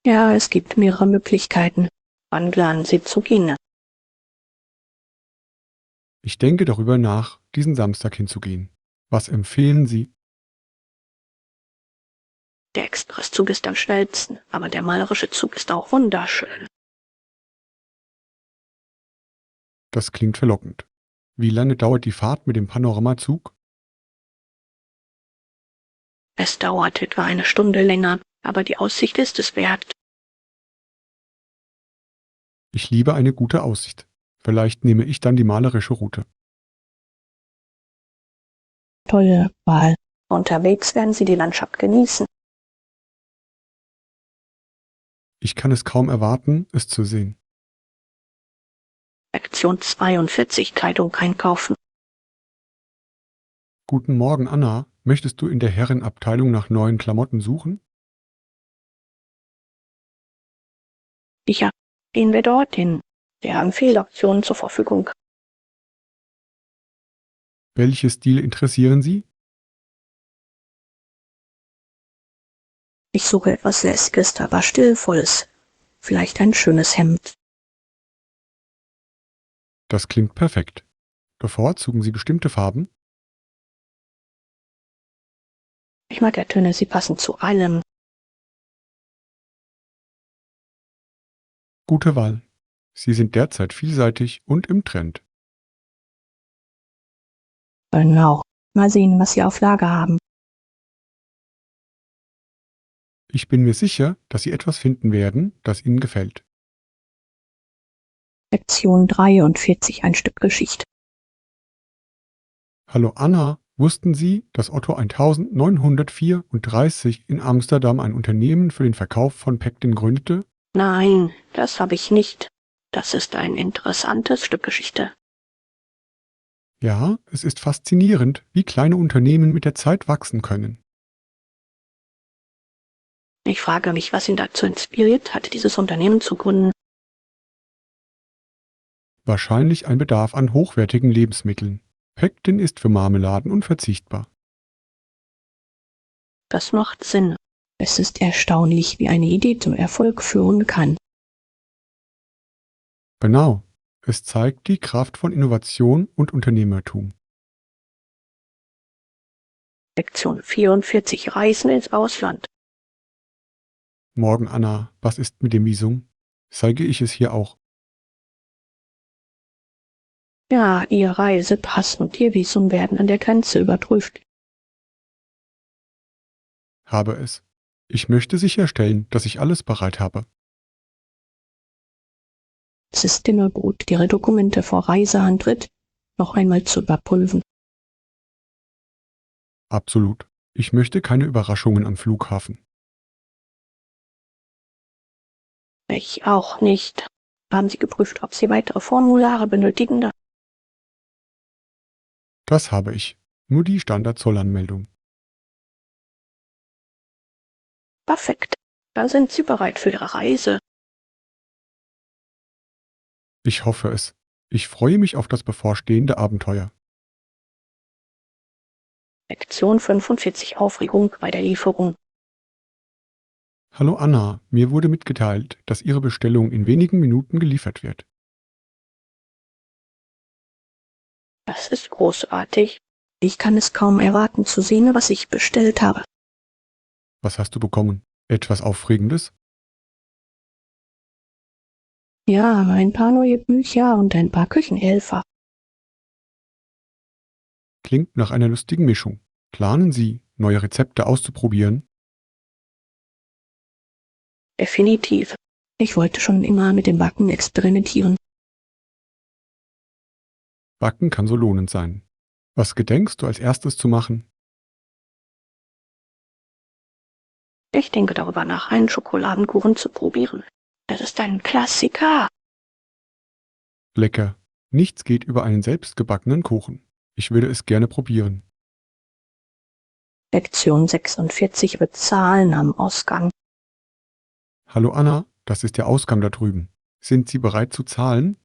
Ja, es gibt mehrere Möglichkeiten. Wann planen Sie zu gehen? Ich denke darüber nach, diesen Samstag hinzugehen. Was empfehlen Sie? Der Expresszug ist am schnellsten, aber der malerische Zug ist auch wunderschön. Das klingt verlockend. Wie lange dauert die Fahrt mit dem Panoramazug? Es dauert etwa eine Stunde länger, aber die Aussicht ist es wert. Ich liebe eine gute Aussicht. Vielleicht nehme ich dann die malerische Route. Tolle Wahl. Unterwegs werden Sie die Landschaft genießen. Ich kann es kaum erwarten, es zu sehen. Lektion 42, Kleidung einkaufen. Guten Morgen, Anna. Möchtest du in der Herrenabteilung nach neuen Klamotten suchen? Sicher, gehen wir dorthin. Wir haben viele Optionen zur Verfügung. Welche Stile interessieren Sie? Ich suche etwas Lässiges, aber Stillvolles. Vielleicht ein schönes Hemd. Das klingt perfekt. Bevorzugen Sie bestimmte Farben? Ich mag ja Töne, sie passen zu allem. Gute Wahl. Sie sind derzeit vielseitig und im Trend. Genau. Mal sehen, was Sie auf Lager haben. Ich bin mir sicher, dass Sie etwas finden werden, das Ihnen gefällt. Lektion 43, ein Stück Geschichte. Hallo Anna, wussten Sie, dass Otto 1934 in Amsterdam ein Unternehmen für den Verkauf von Pektin gründete? Nein, das habe ich nicht. Das ist ein interessantes Stück Geschichte. Ja, es ist faszinierend, wie kleine Unternehmen mit der Zeit wachsen können. Ich frage mich, was ihn dazu inspiriert hat, dieses Unternehmen zu gründen. Wahrscheinlich ein Bedarf an hochwertigen Lebensmitteln. Pektin ist für Marmeladen unverzichtbar. Das macht Sinn. Es ist erstaunlich, wie eine Idee zum Erfolg führen kann. Genau, es zeigt die Kraft von Innovation und Unternehmertum. Lektion 44, Reisen ins Ausland. Morgen, Anna, was ist mit dem Visum? Zeige ich es hier auch. Ja, Ihr Reisepass und Ihr Visum werden an der Grenze überprüft. Habe es. Ich möchte sicherstellen, dass ich alles bereit habe. Es ist immer gut, Ihre Dokumente vor Reiseantritt noch einmal zu überprüfen. Absolut. Ich möchte keine Überraschungen am Flughafen. Ich auch nicht. Haben Sie geprüft, ob Sie weitere Formulare benötigen? Das habe ich. Nur die Standard-Zollanmeldung. Perfekt. Da sind Sie bereit für Ihre Reise. Ich hoffe es. Ich freue mich auf das bevorstehende Abenteuer. Lektion 45, Aufregung bei der Lieferung. Hallo Anna, mir wurde mitgeteilt, dass Ihre Bestellung in wenigen Minuten geliefert wird. Das ist großartig. Ich kann es kaum erwarten zu sehen, was ich bestellt habe. Was hast du bekommen? Etwas Aufregendes? Ja, ein paar neue Bücher und ein paar Küchenhelfer. Klingt nach einer lustigen Mischung. Planen Sie, neue Rezepte auszuprobieren? Definitiv. Ich wollte schon immer mit dem Backen experimentieren. Backen kann so lohnend sein. Was gedenkst du als erstes zu machen? Ich denke darüber nach, einen Schokoladenkuchen zu probieren. Das ist ein Klassiker. Lecker. Nichts geht über einen selbstgebackenen Kuchen. Ich würde es gerne probieren. Lektion 46, Bezahlen am Ausgang. Hallo Anna, das ist der Ausgang da drüben. Sind Sie bereit zu zahlen?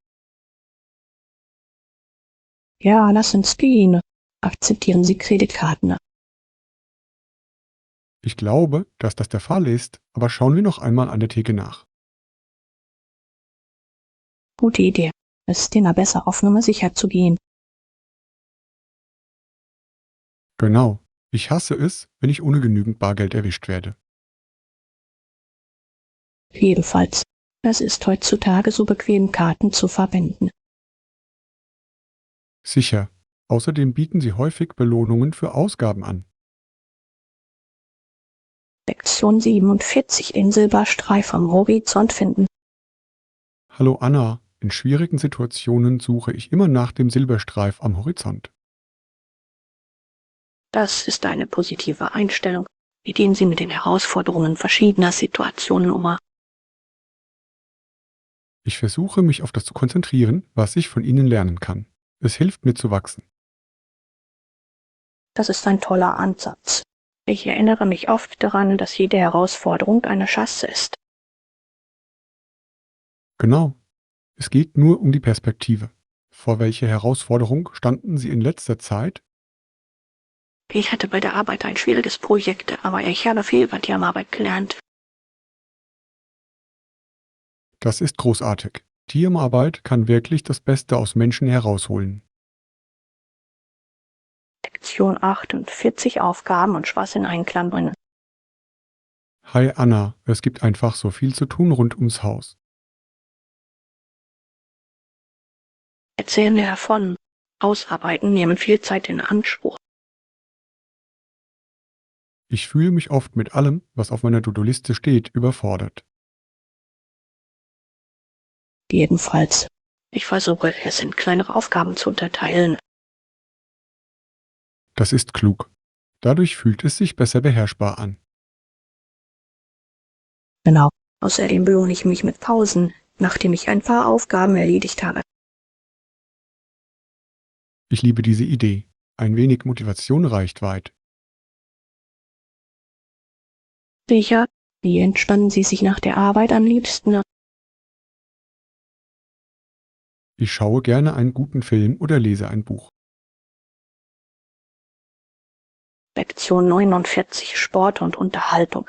Ja, lass uns gehen. Akzeptieren Sie Kreditkarten. Ich glaube, dass das der Fall ist, aber schauen wir noch einmal an der Theke nach. Gute Idee. Es ist immer besser, auf Nummer sicher zu gehen. Genau. Ich hasse es, wenn ich ohne genügend Bargeld erwischt werde. Jedenfalls. Es ist heutzutage so bequem, Karten zu verwenden. Sicher. Außerdem bieten sie häufig Belohnungen für Ausgaben an. Lektion 47, den Silberstreif am Horizont finden. Hallo Anna, in schwierigen Situationen suche ich immer nach dem Silberstreif am Horizont. Das ist eine positive Einstellung. Wie gehen Sie mit den Herausforderungen verschiedener Situationen um? Ich versuche, mich auf das zu konzentrieren, was ich von ihnen lernen kann. Es hilft mir zu wachsen. Das ist ein toller Ansatz. Ich erinnere mich oft daran, dass jede Herausforderung eine Chance ist. Genau. Es geht nur um die Perspektive. Vor welcher Herausforderung standen Sie in letzter Zeit? Ich hatte bei der Arbeit ein schwieriges Projekt, aber ich habe viel über Teamarbeit gelernt. Das ist großartig. Teamarbeit kann wirklich das Beste aus Menschen herausholen. Lektion 48 Aufgaben und Spaß in Einklang bringen. Hi Anna, es gibt einfach so viel zu tun rund ums Haus. Erzählen wir davon. Ausarbeiten nehmen viel Zeit in Anspruch. Ich fühle mich oft mit allem, was auf meiner To-Do-Liste steht, überfordert. Jedenfalls. Ich versuche, es in kleinere Aufgaben zu unterteilen. Das ist klug. Dadurch fühlt es sich besser beherrschbar an. Genau. Außerdem belohne ich mich mit Pausen, nachdem ich ein paar Aufgaben erledigt habe. Ich liebe diese Idee. Ein wenig Motivation reicht weit. Sicher, wie entspannen Sie sich nach der Arbeit am liebsten? Ich schaue gerne einen guten Film oder lese ein Buch. Lektion 49 Sport und Unterhaltung.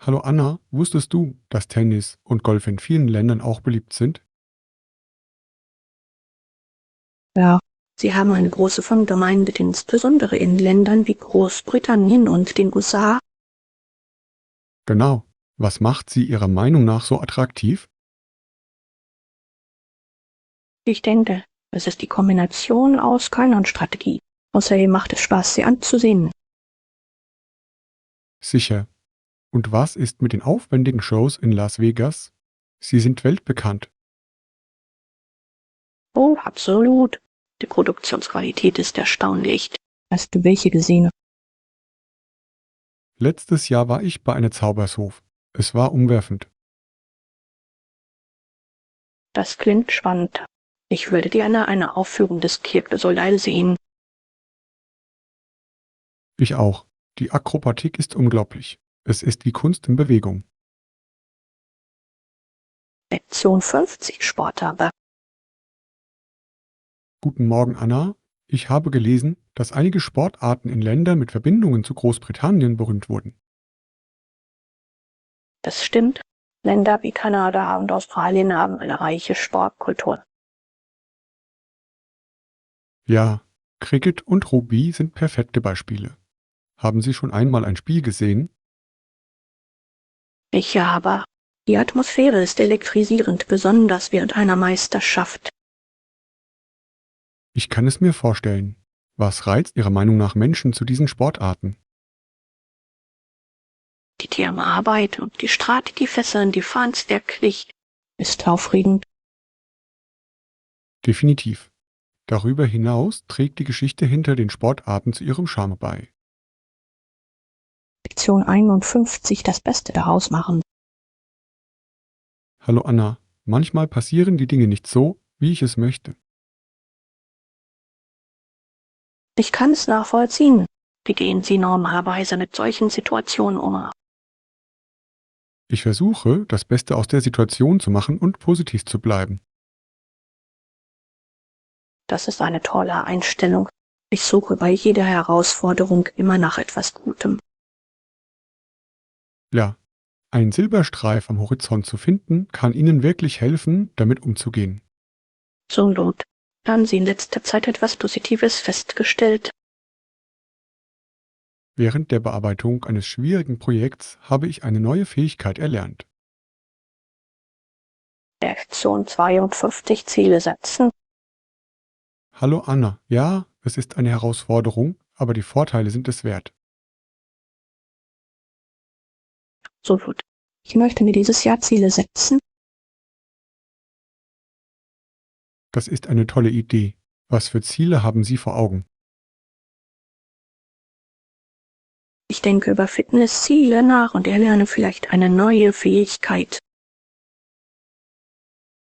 Hallo Anna, wusstest du, dass Tennis und Golf in vielen Ländern auch beliebt sind? Ja. Sie haben eine große Fangemeinde, insbesondere in Ländern wie Großbritannien und den USA. Genau. Was macht sie Ihrer Meinung nach so attraktiv? Ich denke, es ist die Kombination aus Können und Strategie. Außerdem macht es Spaß, sie anzusehen. Sicher. Und was ist mit den aufwendigen Shows in Las Vegas? Sie sind weltbekannt. Oh, absolut. Die Produktionsqualität ist erstaunlich. Hast du welche gesehen? Letztes Jahr war ich bei einer Zaubershof. Es war umwerfend. Das klingt spannend. Ich würde gerne eine Aufführung des Cirque du Soleil sehen. Ich auch. Die Akrobatik ist unglaublich. Es ist wie Kunst in Bewegung. Lektion 50 Sporthabe. Guten Morgen, Anna. Ich habe gelesen, dass einige Sportarten in Ländern mit Verbindungen zu Großbritannien berühmt wurden. Das stimmt. Länder wie Kanada und Australien haben eine reiche Sportkultur. Ja, Cricket und Rugby sind perfekte Beispiele. Haben Sie schon einmal ein Spiel gesehen? Ich habe. Die Atmosphäre ist elektrisierend, besonders während einer Meisterschaft. Ich kann es mir vorstellen. Was reizt Ihrer Meinung nach Menschen zu diesen Sportarten? Die Teamarbeit und die Strategie fesseln die Fans wirklich. Ist aufregend. Definitiv. Darüber hinaus trägt die Geschichte hinter den Sportarten zu ihrem Charme bei. Lektion 51 das Beste daraus machen. Hallo Anna, manchmal passieren die Dinge nicht so, wie ich es möchte. Ich kann es nachvollziehen. Wie gehen Sie normalerweise mit solchen Situationen um? Ich versuche, das Beste aus der Situation zu machen und positiv zu bleiben. Das ist eine tolle Einstellung. Ich suche bei jeder Herausforderung immer nach etwas Gutem. Ja, einen Silberstreif am Horizont zu finden, kann Ihnen wirklich helfen, damit umzugehen. Absolut. Haben Sie in letzter Zeit etwas Positives festgestellt? Während der Bearbeitung eines schwierigen Projekts habe ich eine neue Fähigkeit erlernt. Lektion 52 Ziele setzen. Hallo Anna, ja, es ist eine Herausforderung, aber die Vorteile sind es wert. Absolut. Ich möchte mir dieses Jahr Ziele setzen. Das ist eine tolle Idee. Was für Ziele haben Sie vor Augen? denke über Fitnessziele nach und erlerne vielleicht eine neue Fähigkeit.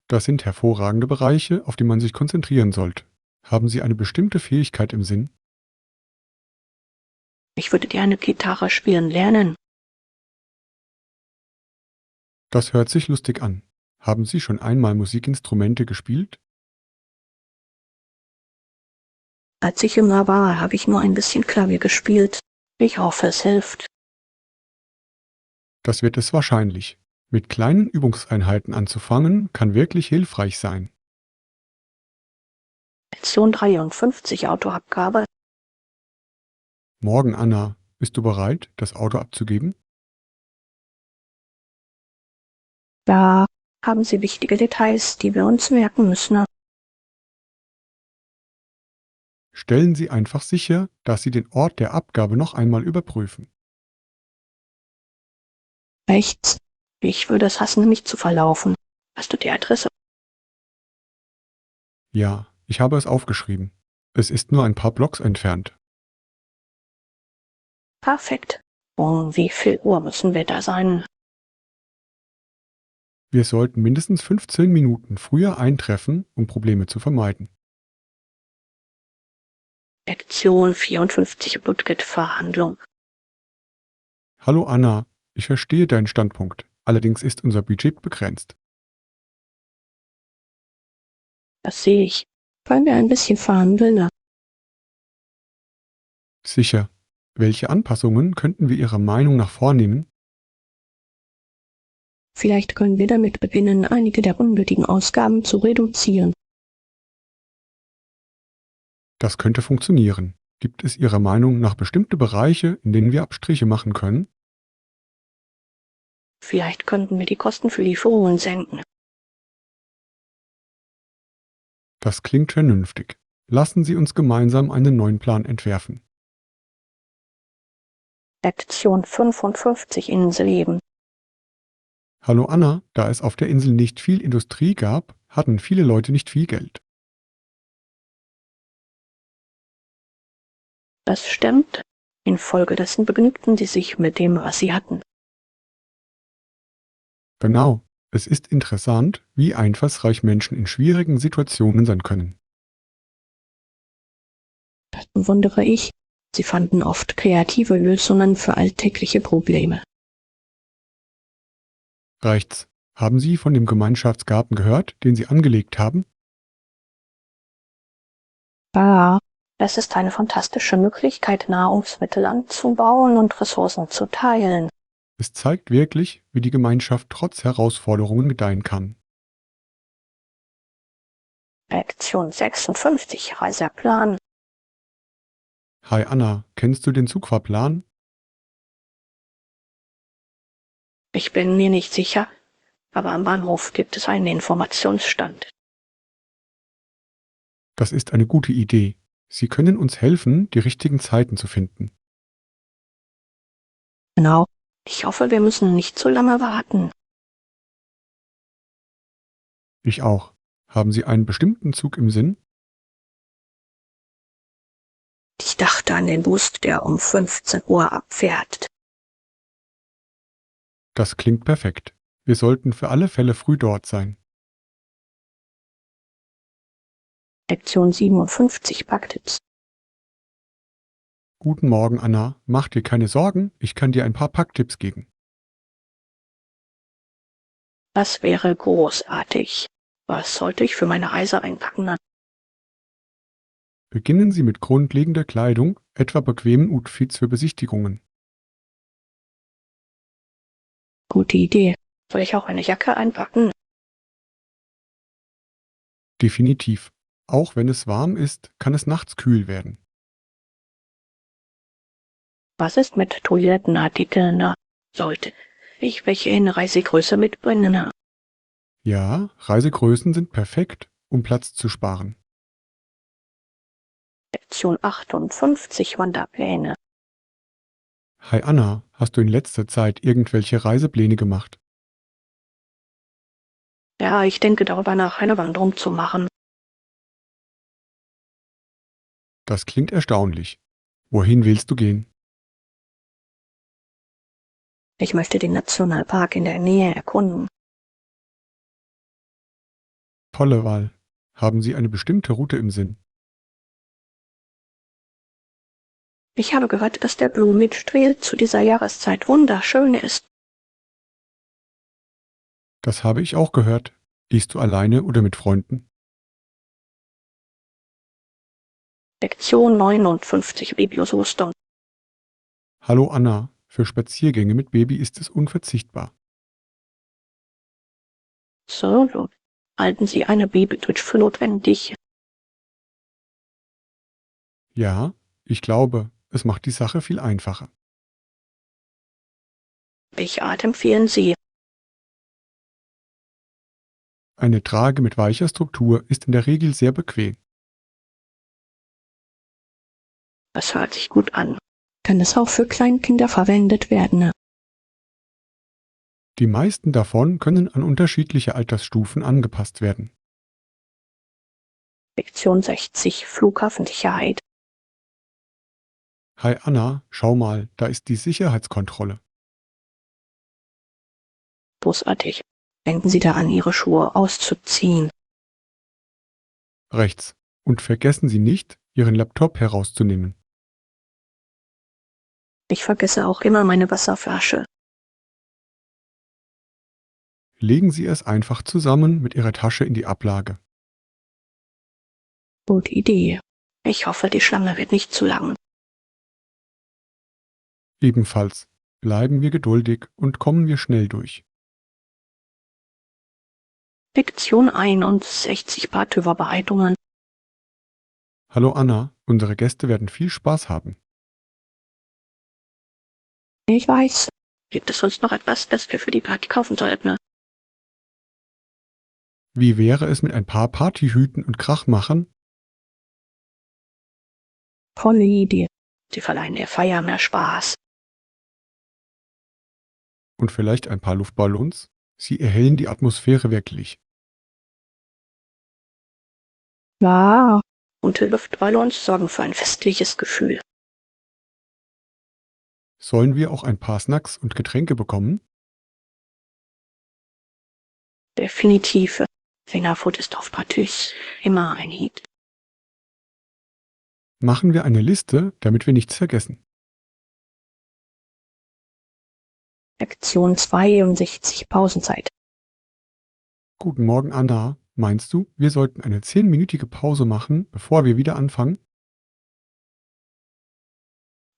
Das sind hervorragende Bereiche, auf die man sich konzentrieren sollte. Haben Sie eine bestimmte Fähigkeit im Sinn? Ich würde gerne Gitarre spielen lernen. Das hört sich lustig an. Haben Sie schon einmal Musikinstrumente gespielt? Als ich jünger war, habe ich nur ein bisschen Klavier gespielt. Ich hoffe, es hilft. Das wird es wahrscheinlich. Mit kleinen Übungseinheiten anzufangen, kann wirklich hilfreich sein. Lektion 53 Autoabgabe. Morgen, Anna, bist du bereit, das Auto abzugeben? Da haben Sie wichtige Details, die wir uns merken müssen. Stellen Sie einfach sicher, dass Sie den Ort der Abgabe noch einmal überprüfen. Rechts. Ich würde es hassen, mich zu verlaufen. Hast du die Adresse? Ja, ich habe es aufgeschrieben. Es ist nur ein paar Blocks entfernt. Perfekt. Um wie viel Uhr müssen wir da sein? Wir sollten mindestens 15 Minuten früher eintreffen, um Probleme zu vermeiden. Lektion 54 Blutgeldverhandlung. Hallo Anna, ich verstehe deinen Standpunkt. Allerdings ist unser Budget begrenzt. Das sehe ich. Wollen wir ein bisschen verhandeln? Sicher. Welche Anpassungen könnten wir Ihrer Meinung nach vornehmen? Vielleicht können wir damit beginnen, einige der unnötigen Ausgaben zu reduzieren. Das könnte funktionieren. Gibt es Ihrer Meinung nach bestimmte Bereiche, in denen wir Abstriche machen können? Vielleicht könnten wir die Kosten für Lieferungen senken. Das klingt vernünftig. Lassen Sie uns gemeinsam einen neuen Plan entwerfen. Lektion 55 Inselleben. Hallo Anna, da es auf der Insel nicht viel Industrie gab, hatten viele Leute nicht viel Geld. Das stimmt. Infolgedessen begnügten sie sich mit dem, was sie hatten. Genau. Es ist interessant, wie einfallsreich Menschen in schwierigen Situationen sein können. Das bewundere ich. Sie fanden oft kreative Lösungen für alltägliche Probleme. Reicht's. Haben Sie von dem Gemeinschaftsgarten gehört, den Sie angelegt haben? Ja, es ist eine fantastische Möglichkeit, Nahrungsmittel anzubauen und Ressourcen zu teilen. Es zeigt wirklich, wie die Gemeinschaft trotz Herausforderungen gedeihen kann. Lektion 56 Reiseplan. Hi Anna, kennst du den Zugfahrplan? Ich bin mir nicht sicher, aber am Bahnhof gibt es einen Informationsstand. Das ist eine gute Idee. Sie können uns helfen, die richtigen Zeiten zu finden. Genau. Ich hoffe, wir müssen nicht zu lange warten. Ich auch. Haben Sie einen bestimmten Zug im Sinn? Ich dachte an den Bus, der um 15 Uhr abfährt. Das klingt perfekt. Wir sollten für alle Fälle früh dort sein. Lektion 57 Packtipps. Guten Morgen, Anna. Mach dir keine Sorgen, ich kann dir ein paar Packtipps geben. Das wäre großartig. Was sollte ich für meine Reise einpacken? Beginnen Sie mit grundlegender Kleidung, etwa bequemen Outfits für Besichtigungen. Gute Idee. Soll ich auch eine Jacke einpacken? Definitiv. Auch wenn es warm ist, kann es nachts kühl werden. Was ist mit Toilettenartikeln? Sollte ich welche in Reisegröße mitbringen? Ja, Reisegrößen sind perfekt, um Platz zu sparen. Lektion 58 Wanderpläne. Hi Anna, hast du in letzter Zeit irgendwelche Reisepläne gemacht? Ja, ich denke darüber nach, eine Wanderung zu machen. Das klingt erstaunlich. Wohin willst du gehen? Ich möchte den Nationalpark in der Nähe erkunden. Tolle Wahl. Haben Sie eine bestimmte Route im Sinn? Ich habe gehört, dass der Blumenstrail zu dieser Jahreszeit wunderschön ist. Das habe ich auch gehört. Gehst du alleine oder mit Freunden? Lektion 59, Babyosostom. Hallo Anna, für Spaziergänge mit Baby ist es unverzichtbar. So, halten Sie eine Babytwitch für notwendig? Ja, ich glaube, es macht die Sache viel einfacher. Welche Art empfehlen Sie? Eine Trage mit weicher Struktur ist in der Regel sehr bequem. Das hört sich gut an. Kann es auch für Kleinkinder verwendet werden? Die meisten davon können an unterschiedliche Altersstufen angepasst werden. Lektion 60, Flughafensicherheit. Hi Anna, schau mal, da ist die Sicherheitskontrolle. Großartig. Denken Sie daran, Ihre Schuhe auszuziehen. Rechts. Und vergessen Sie nicht, Ihren Laptop herauszunehmen. Ich vergesse auch immer meine Wasserflasche. Legen Sie es einfach zusammen mit Ihrer Tasche in die Ablage. Gute Idee. Ich hoffe, die Schlange wird nicht zu lang. Ebenfalls. Bleiben wir geduldig und kommen wir schnell durch. Lektion 61, Partyvorbereitungen. Hallo Anna, unsere Gäste werden viel Spaß haben. Ich weiß. Gibt es sonst noch etwas, das wir für die Party kaufen sollten? Wie wäre es mit ein paar Partyhüten und Krachmachern Tolle Idee. Sie verleihen der Feier mehr Spaß. und vielleicht ein paar Luftballons? Sie erhellen die Atmosphäre wirklich. Ja. Und Luftballons sorgen für ein festliches Gefühl. Sollen wir auch ein paar Snacks und Getränke bekommen? Definitiv. Fingerfood ist auf Partys immer ein Hit. Machen wir eine Liste, damit wir nichts vergessen. Lektion 62, Pausenzeit. Guten Morgen Anna, meinst du, wir sollten eine 10-minütige Pause machen, bevor wir wieder anfangen?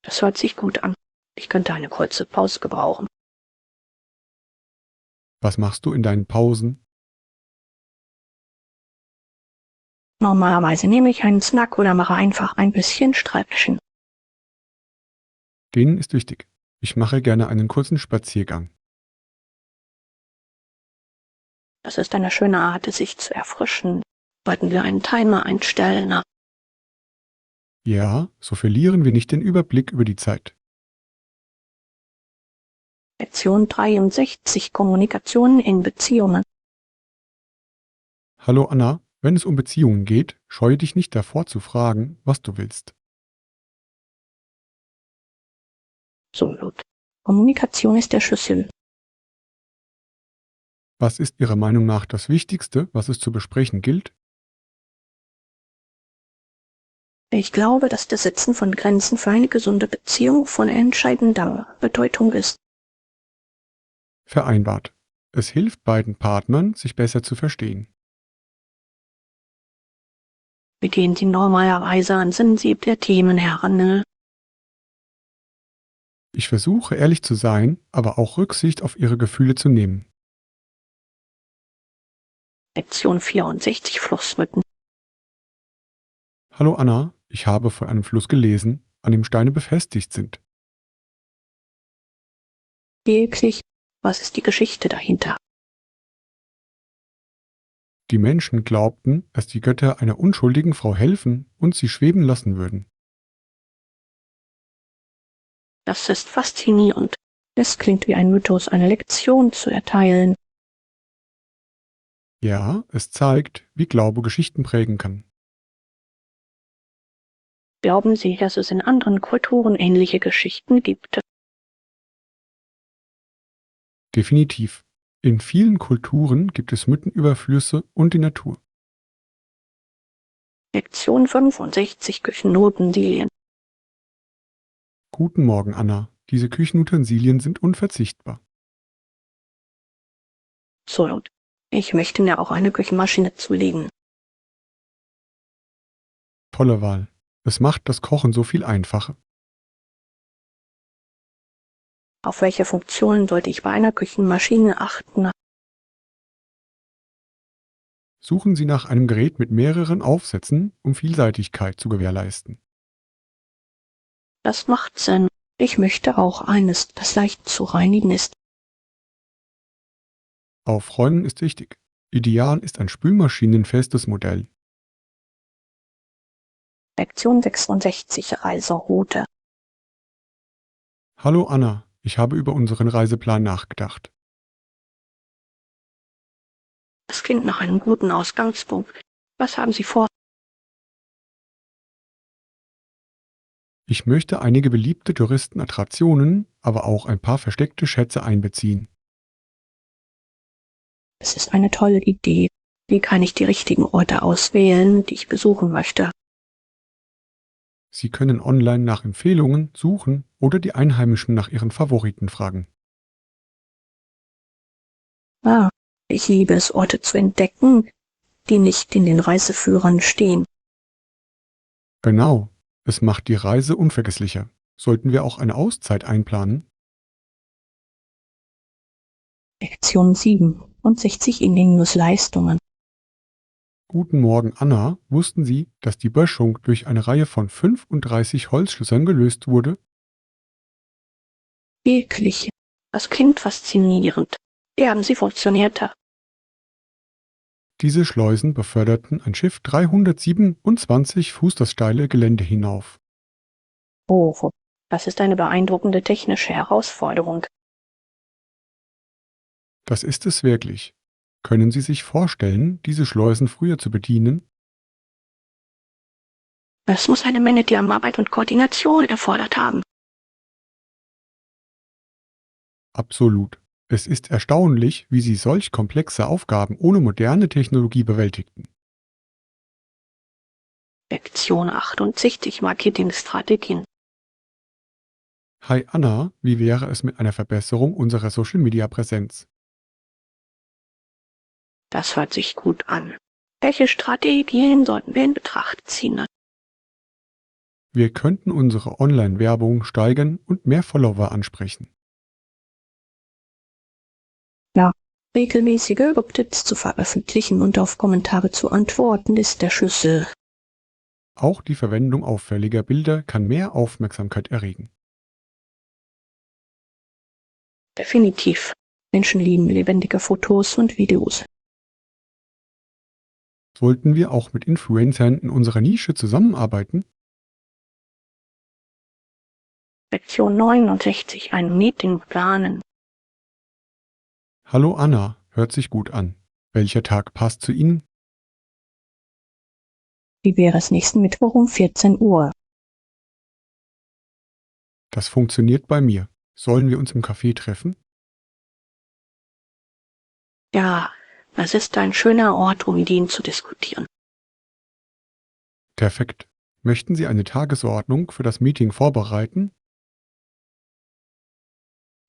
Das hört sich gut an. Ich könnte eine kurze Pause gebrauchen. Was machst du in deinen Pausen? Normalerweise nehme ich einen Snack oder mache einfach ein bisschen Stretchen. Dehnen ist wichtig. Ich mache gerne einen kurzen Spaziergang. Das ist eine schöne Art, sich zu erfrischen. Sollten wir einen Timer einstellen? Ja, so verlieren wir nicht den Überblick über die Zeit. Lektion 63, Kommunikation in Beziehungen. Hallo Anna, wenn es um Beziehungen geht, scheue dich nicht davor zu fragen, was du willst. Absolut. Kommunikation ist der Schlüssel. Was ist Ihrer Meinung nach das Wichtigste, was es zu besprechen gilt? Ich glaube, dass das Setzen von Grenzen für eine gesunde Beziehung von entscheidender Bedeutung ist. Vereinbart. Es hilft beiden Partnern, sich besser zu verstehen. Wie gehen Sie normalerweise an sensible Themen heran? Ich versuche ehrlich zu sein, aber auch Rücksicht auf Ihre Gefühle zu nehmen. Lektion 64, Flussmücken. Hallo Anna, ich habe von einem Fluss gelesen, an dem Steine befestigt sind. Wirklich, was ist die Geschichte dahinter? Die Menschen glaubten, dass die Götter einer unschuldigen Frau helfen und sie schweben lassen würden. Das ist faszinierend. Es klingt wie ein Mythos, eine Lektion zu erteilen. Ja, es zeigt, wie Glaube Geschichten prägen kann. Glauben Sie, dass es in anderen Kulturen ähnliche Geschichten gibt? Definitiv. In vielen Kulturen gibt es Mythen über Flüsse und die Natur. Lektion 65 Küchenutensilien. Guten Morgen, Anna. Diese Küchenutensilien sind unverzichtbar. So, ich möchte mir auch eine Küchenmaschine zulegen. Tolle Wahl. Es macht das Kochen so viel einfacher. Auf welche Funktionen sollte ich bei einer Küchenmaschine achten? Suchen Sie nach einem Gerät mit mehreren Aufsätzen, um Vielseitigkeit zu gewährleisten. Das macht Sinn. Ich möchte auch eines, das leicht zu reinigen ist. Aufräumen ist wichtig. Ideal ist ein spülmaschinenfestes Modell. Lektion 66 Reiseroute. Hallo Anna, ich habe über unseren Reiseplan nachgedacht. Das klingt nach einem guten Ausgangspunkt. Was haben Sie vor? Ich möchte einige beliebte Touristenattraktionen, aber auch ein paar versteckte Schätze einbeziehen. Es ist eine tolle Idee. Wie kann ich die richtigen Orte auswählen, die ich besuchen möchte? Sie können online nach Empfehlungen suchen oder die Einheimischen nach ihren Favoriten fragen. Ah, ich liebe es, Orte zu entdecken, die nicht in den Reiseführern stehen. Genau, es macht die Reise unvergesslicher. Sollten wir auch eine Auszeit einplanen? Lektion 67 Leistungen. Guten Morgen, Anna. Wussten Sie, dass die Böschung durch eine Reihe von 35 Holzschlössern gelöst wurde? Wirklich. Das klingt faszinierend. Wie haben sie funktioniert? Diese Schleusen beförderten ein Schiff 327 Fuß das steile Gelände hinauf. Oh, das ist eine beeindruckende technische Herausforderung. Das ist es wirklich. Können Sie sich vorstellen, diese Schleusen früher zu bedienen? Es muss eine Menge Teamarbeit und Koordination erfordert haben. Absolut. Es ist erstaunlich, wie Sie solch komplexe Aufgaben ohne moderne Technologie bewältigten. Lektion 68 Marketingstrategien. Hi Anna, wie wäre es mit einer Verbesserung unserer Social-Media-Präsenz? Das hört sich gut an. Welche Strategien sollten wir in Betracht ziehen? Wir könnten unsere Online-Werbung steigern und mehr Follower ansprechen. Ja, regelmäßige Updates zu veröffentlichen und auf Kommentare zu antworten, ist der Schlüssel. Auch die Verwendung auffälliger Bilder kann mehr Aufmerksamkeit erregen. Definitiv. Menschen lieben lebendige Fotos und Videos. Sollten wir auch mit Influencern in unserer Nische zusammenarbeiten? Lektion 69 ein Meeting planen. Hallo Anna, hört sich gut an. Welcher Tag passt zu Ihnen? Wie wäre es nächsten Mittwoch um 14 Uhr? Das funktioniert bei mir. Sollen wir uns im Café treffen? Ja, es ist ein schöner Ort, um Ideen zu diskutieren. Perfekt. Möchten Sie eine Tagesordnung für das Meeting vorbereiten?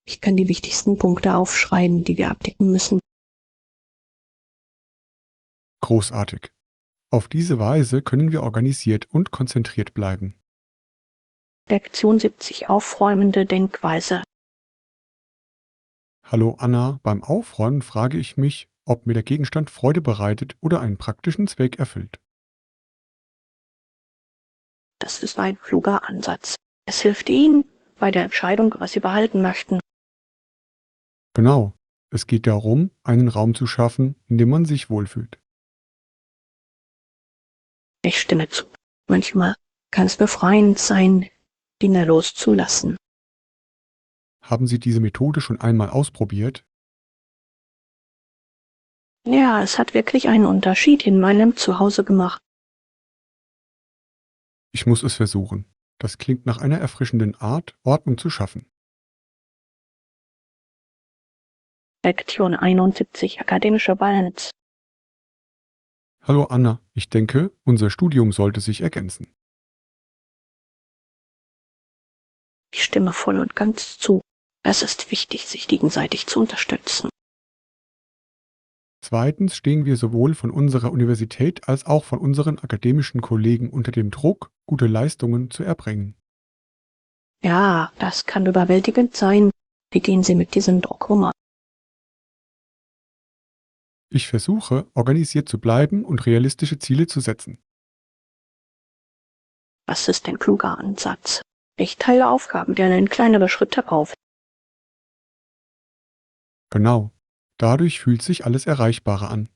Ich kann die wichtigsten Punkte aufschreiben, die wir abdecken müssen. Großartig. Auf diese Weise können wir organisiert und konzentriert bleiben. Lektion 70 aufräumende Denkweise. Hallo Anna, beim Aufräumen frage ich mich, ob mir der Gegenstand Freude bereitet oder einen praktischen Zweck erfüllt. Das ist ein kluger Ansatz. Es hilft Ihnen bei der Entscheidung, was Sie behalten möchten. Genau. Es geht darum, einen Raum zu schaffen, in dem man sich wohlfühlt. Ich stimme zu. Manchmal kann es befreiend sein, Dinge loszulassen. Haben Sie diese Methode schon einmal ausprobiert? Ja, es hat wirklich einen Unterschied in meinem Zuhause gemacht. Ich muss es versuchen. Das klingt nach einer erfrischenden Art, Ordnung zu schaffen. Lektion 71 Akademische Balance. Hallo Anna, ich denke, unser Studium sollte sich ergänzen. Ich stimme voll und ganz zu. Es ist wichtig, sich gegenseitig zu unterstützen. Zweitens stehen wir sowohl von unserer Universität als auch von unseren akademischen Kollegen unter dem Druck, gute Leistungen zu erbringen. Ja, das kann überwältigend sein. Wie gehen Sie mit diesem Druck um? Ich versuche, organisiert zu bleiben und realistische Ziele zu setzen. Was ist ein kluger Ansatz? Ich teile Aufgaben gerne in kleinere Schritte auf. Genau. Dadurch fühlt sich alles erreichbarer an.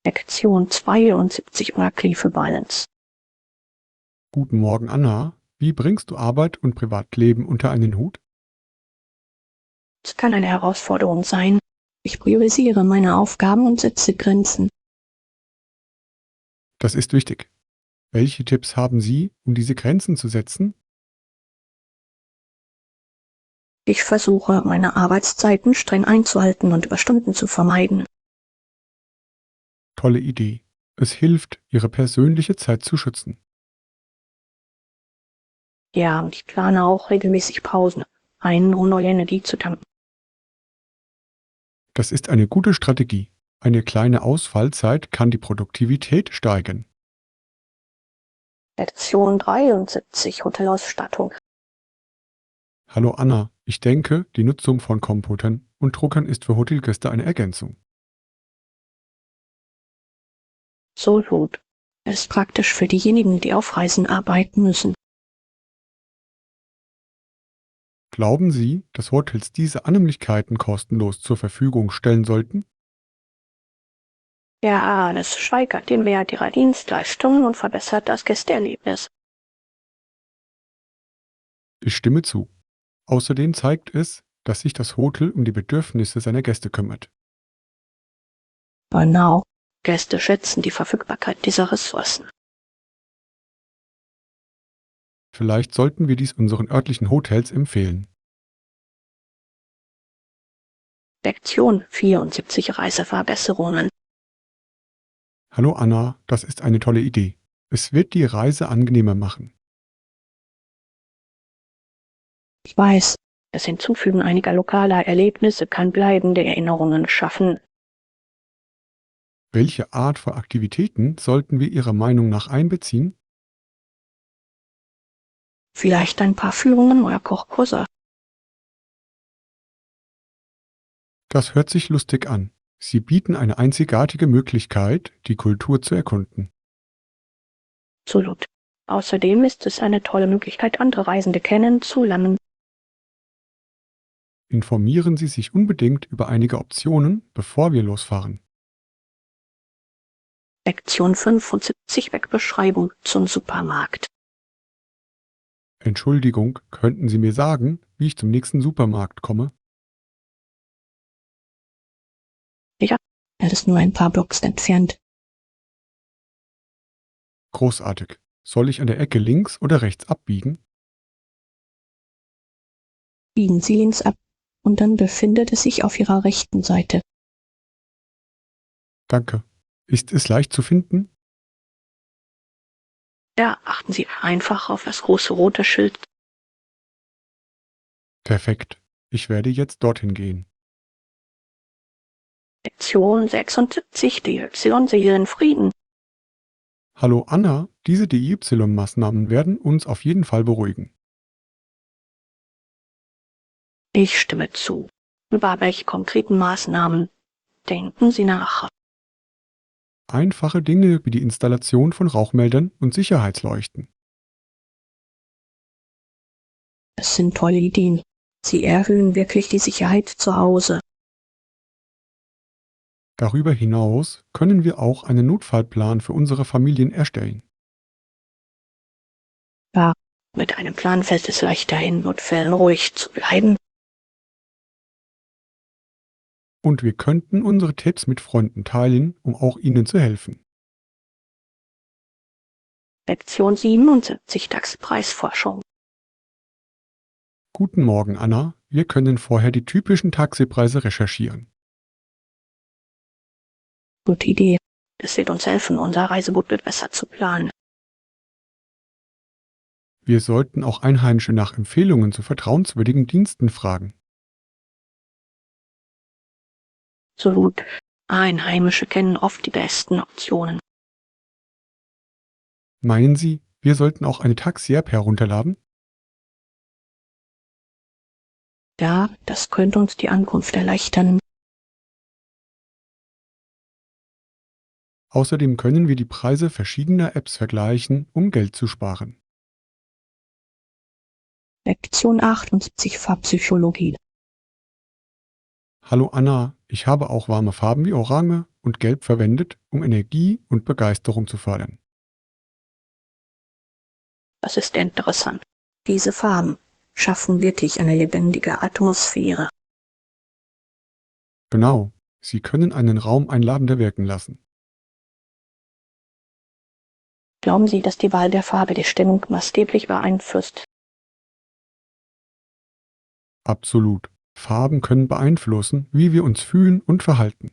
Lektion 72 Work-Life Balance. Guten Morgen Anna, wie bringst du Arbeit und Privatleben unter einen Hut? Es kann eine Herausforderung sein. Ich priorisiere meine Aufgaben und setze Grenzen. Das ist wichtig. Welche Tipps haben Sie, um diese Grenzen zu setzen? Ich versuche, meine Arbeitszeiten streng einzuhalten und Überstunden zu vermeiden. Tolle Idee. Es hilft, Ihre persönliche Zeit zu schützen. Ja, und ich plane auch regelmäßig Pausen ein, um neue Energie zu tanken. Das ist eine gute Strategie. Eine kleine Ausfallzeit kann die Produktivität steigern. Lektion 73 Hotelausstattung. Hallo Anna, ich denke, die Nutzung von Computern und Druckern ist für Hotelgäste eine Ergänzung. So gut. Es ist praktisch für diejenigen, die auf Reisen arbeiten müssen. Glauben Sie, dass Hotels diese Annehmlichkeiten kostenlos zur Verfügung stellen sollten? Ja, das steigert den Wert ihrer Dienstleistungen und verbessert das Gästeerlebnis. Ich stimme zu. Außerdem zeigt es, dass sich das Hotel um die Bedürfnisse seiner Gäste kümmert. Genau. Gäste schätzen die Verfügbarkeit dieser Ressourcen. Vielleicht sollten wir dies unseren örtlichen Hotels empfehlen. Lektion 74 Reiseverbesserungen. Hallo Anna, das ist eine tolle Idee. Es wird die Reise angenehmer machen. Ich weiß, das Hinzufügen einiger lokaler Erlebnisse kann bleibende Erinnerungen schaffen. Welche Art von Aktivitäten sollten wir Ihrer Meinung nach einbeziehen? Vielleicht ein paar Führungen oder Kochkurse. Das hört sich lustig an. Sie bieten eine einzigartige Möglichkeit, die Kultur zu erkunden. Absolut. Außerdem ist es eine tolle Möglichkeit, andere Reisende kennenzulernen. Informieren Sie sich unbedingt über einige Optionen, bevor wir losfahren. Lektion 75 Wegbeschreibung zum Supermarkt. Entschuldigung, könnten Sie mir sagen, wie ich zum nächsten Supermarkt komme? Ja, es ist nur ein paar Blocks entfernt. Großartig. Soll ich an der Ecke links oder rechts abbiegen? Biegen Sie links ab und dann befindet es sich auf Ihrer rechten Seite. Danke. Ist es leicht zu finden? Ja, achten Sie einfach auf das große rote Schild. Perfekt. Ich werde jetzt dorthin gehen. Lektion 76 Diöxyonseelenfrieden. Hallo Anna, diese DY-Maßnahmen werden uns auf jeden Fall beruhigen. Ich stimme zu. Über welche konkreten Maßnahmen denken Sie nach? Einfache Dinge wie die Installation von Rauchmeldern und Sicherheitsleuchten. Es sind tolle Ideen. Sie erhöhen wirklich die Sicherheit zu Hause. Darüber hinaus können wir auch einen Notfallplan für unsere Familien erstellen. Ja, mit einem Plan fällt es leichter, in Notfällen ruhig zu bleiben. Und wir könnten unsere Tipps mit Freunden teilen, um auch ihnen zu helfen. Lektion 77 DAX-Preisforschung. Guten Morgen, Anna. Wir können vorher die typischen Taxipreise recherchieren. Gute Idee. Das wird uns helfen, unser Reisebudget besser zu planen. Wir sollten auch Einheimische nach Empfehlungen zu vertrauenswürdigen Diensten fragen. Absolut. Einheimische kennen oft die besten Optionen. Meinen Sie, wir sollten auch eine Taxi-App herunterladen? Ja, das könnte uns die Ankunft erleichtern. Außerdem können wir die Preise verschiedener Apps vergleichen, um Geld zu sparen. Lektion 78 Farbpsychologie. Hallo Anna, ich habe auch warme Farben wie Orange und Gelb verwendet, um Energie und Begeisterung zu fördern. Das ist interessant. Diese Farben schaffen wirklich eine lebendige Atmosphäre. Genau, sie können einen Raum einladender wirken lassen. Glauben Sie, dass die Wahl der Farbe die Stimmung maßgeblich beeinflusst? Absolut. Farben können beeinflussen, wie wir uns fühlen und verhalten.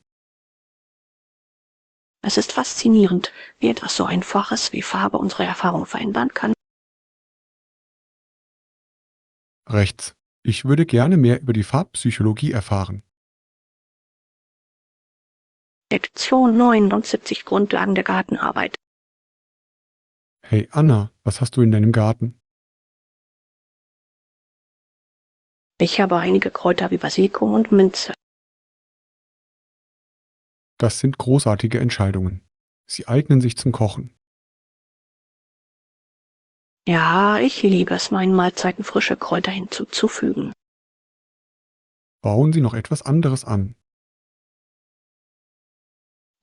Es ist faszinierend, wie etwas so Einfaches wie Farbe unsere Erfahrung verändern kann. Rechts. Ich würde gerne mehr über die Farbpsychologie erfahren. Lektion 79 Grundlagen der Gartenarbeit. Hey Anna, was hast du in deinem Garten? Ich habe einige Kräuter wie Basilikum und Minze. Das sind großartige Entscheidungen. Sie eignen sich zum Kochen. Ja, ich liebe es, meinen Mahlzeiten frische Kräuter hinzuzufügen. Bauen Sie noch etwas anderes an.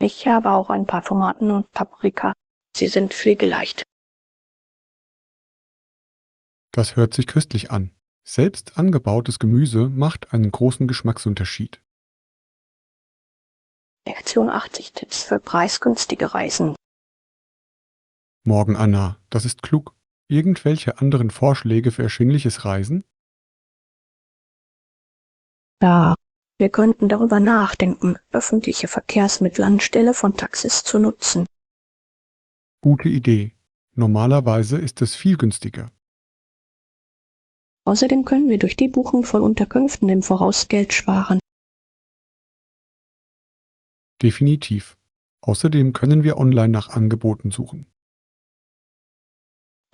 Ich habe auch ein paar Tomaten und Paprika. Sie sind pflegeleicht. Das hört sich köstlich an. Selbst angebautes Gemüse macht einen großen Geschmacksunterschied. Lektion 80 Tipps für preisgünstige Reisen. Morgen Anna, das ist klug. Irgendwelche anderen Vorschläge für erschwingliches Reisen? Ja, wir könnten darüber nachdenken, öffentliche Verkehrsmittel anstelle von Taxis zu nutzen. Gute Idee. Normalerweise ist es viel günstiger. Außerdem können wir durch die Buchung von Unterkünften im Voraus Geld sparen. Definitiv. Außerdem können wir online nach Angeboten suchen.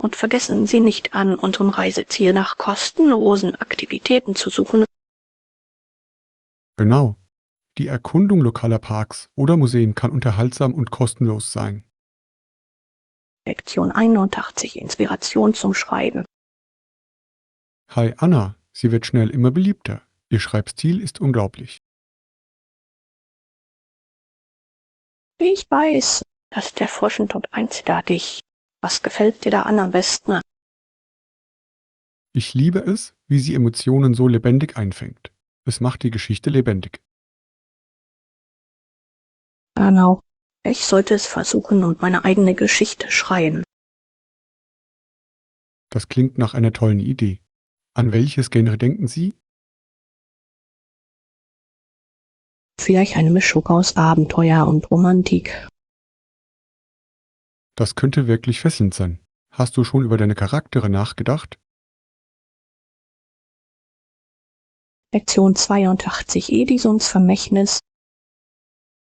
Und vergessen Sie nicht an unserem Reiseziel nach kostenlosen Aktivitäten zu suchen. Genau. Die Erkundung lokaler Parks oder Museen kann unterhaltsam und kostenlos sein. Lektion 81 Inspiration zum Schreiben. Hi Anna, sie wird schnell immer beliebter. Ihr Schreibstil ist unglaublich. Ich weiß, das ist erfrischend und einzigartig. Was gefällt dir daran am besten? Ich liebe es, wie sie Emotionen so lebendig einfängt. Es macht die Geschichte lebendig. Genau. Ich sollte es versuchen und meine eigene Geschichte schreiben. Das klingt nach einer tollen Idee. An welches Genre denken Sie? Vielleicht eine Mischung aus Abenteuer und Romantik. Das könnte wirklich fesselnd sein. Hast du schon über deine Charaktere nachgedacht? Lektion 82 Edisons Vermächtnis.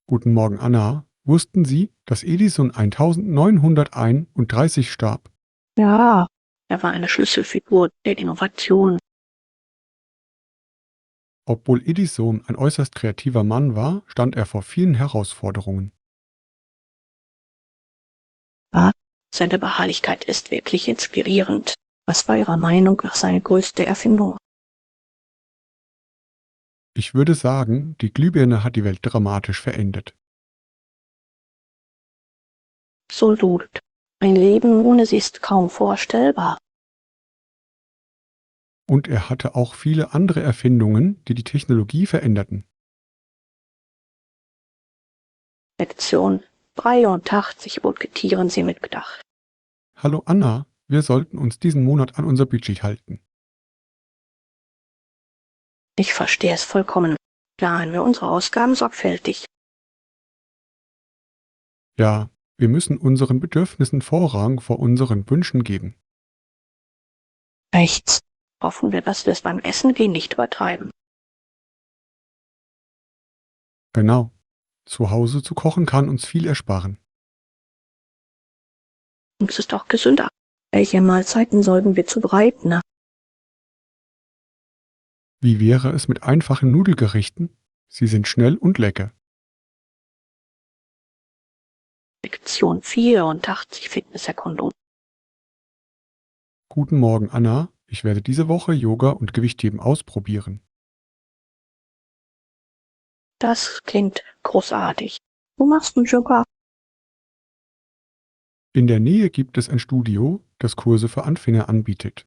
Guten Morgen, Anna. Wussten Sie, dass Edison 1931 starb? Ja, er war eine Schlüsselfigur der Innovation. Obwohl Edison ein äußerst kreativer Mann war, stand er vor vielen Herausforderungen. Ja, seine Beharrlichkeit ist wirklich inspirierend. Was war Ihrer Meinung nach seine größte Erfindung? Ich würde sagen, die Glühbirne hat die Welt dramatisch verändert. Absolut. Ein Leben ohne sie ist kaum vorstellbar. Und er hatte auch viele andere Erfindungen, die die Technologie veränderten. Lektion 83 Budgetieren Sie mit Bedacht. Hallo Anna, wir sollten uns diesen Monat an unser Budget halten. Ich verstehe es vollkommen. Planen wir unsere Ausgaben sorgfältig. Ja, wir müssen unseren Bedürfnissen Vorrang vor unseren Wünschen geben. Rechts. Hoffen wir, dass wir es beim Essen gehen nicht übertreiben. Genau. Zu Hause zu kochen kann uns viel ersparen. Und es ist auch gesünder. Welche Mahlzeiten sollten wir zubereiten? Wie wäre es mit einfachen Nudelgerichten? Sie sind schnell und lecker. Lektion 84 Fitnesserkundung. Guten Morgen, Anna. Ich werde diese Woche Yoga und Gewichtheben ausprobieren. Das klingt großartig. Wo machst du Yoga? In der Nähe gibt es ein Studio, das Kurse für Anfänger anbietet.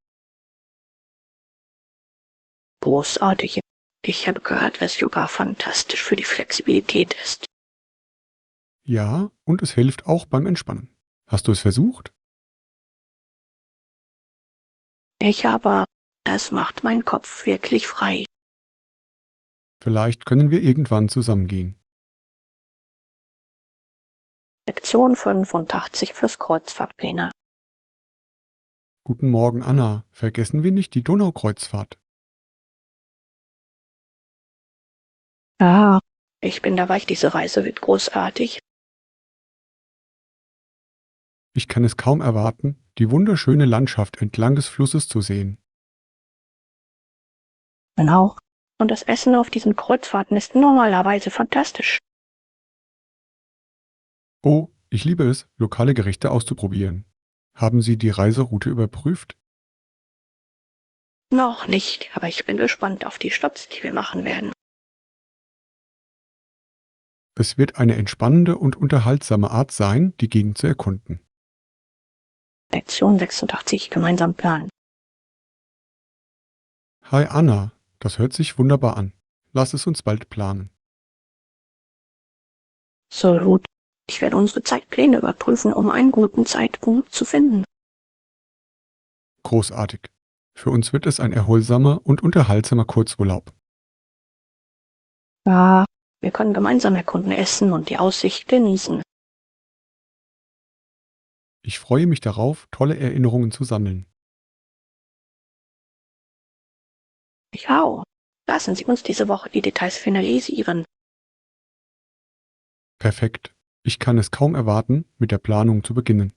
Großartig. Ich habe gehört, dass Yoga fantastisch für die Flexibilität ist. Ja, und es hilft auch beim Entspannen. Hast du es versucht? Es macht meinen Kopf wirklich frei. Vielleicht können wir irgendwann zusammengehen. Lektion 85 fürs Kreuzfahrtpläne. Guten Morgen, Anna. Vergessen wir nicht die Donaukreuzfahrt. Ja, ich bin dabei, diese Reise wird großartig. Ich kann es kaum erwarten, die wunderschöne Landschaft entlang des Flusses zu sehen. Genau. Und das Essen auf diesen Kreuzfahrten ist normalerweise fantastisch. Oh, ich liebe es, lokale Gerichte auszuprobieren. Haben Sie die Reiseroute überprüft? Noch nicht, aber ich bin gespannt auf die Stopps, die wir machen werden. Es wird eine entspannende und unterhaltsame Art sein, die Gegend zu erkunden. Lektion 86 gemeinsam planen. Hi Anna, das hört sich wunderbar an. Lass es uns bald planen. So gut. Ich werde unsere Zeitpläne überprüfen, um einen guten Zeitpunkt zu finden. Großartig. Für uns wird es ein erholsamer und unterhaltsamer Kurzurlaub. Ja, wir können gemeinsam erkunden, essen und die Aussicht genießen. Ich freue mich darauf, tolle Erinnerungen zu sammeln. Ich auch. Lassen Sie uns diese Woche die Details finalisieren. Perfekt. Ich kann es kaum erwarten, mit der Planung zu beginnen.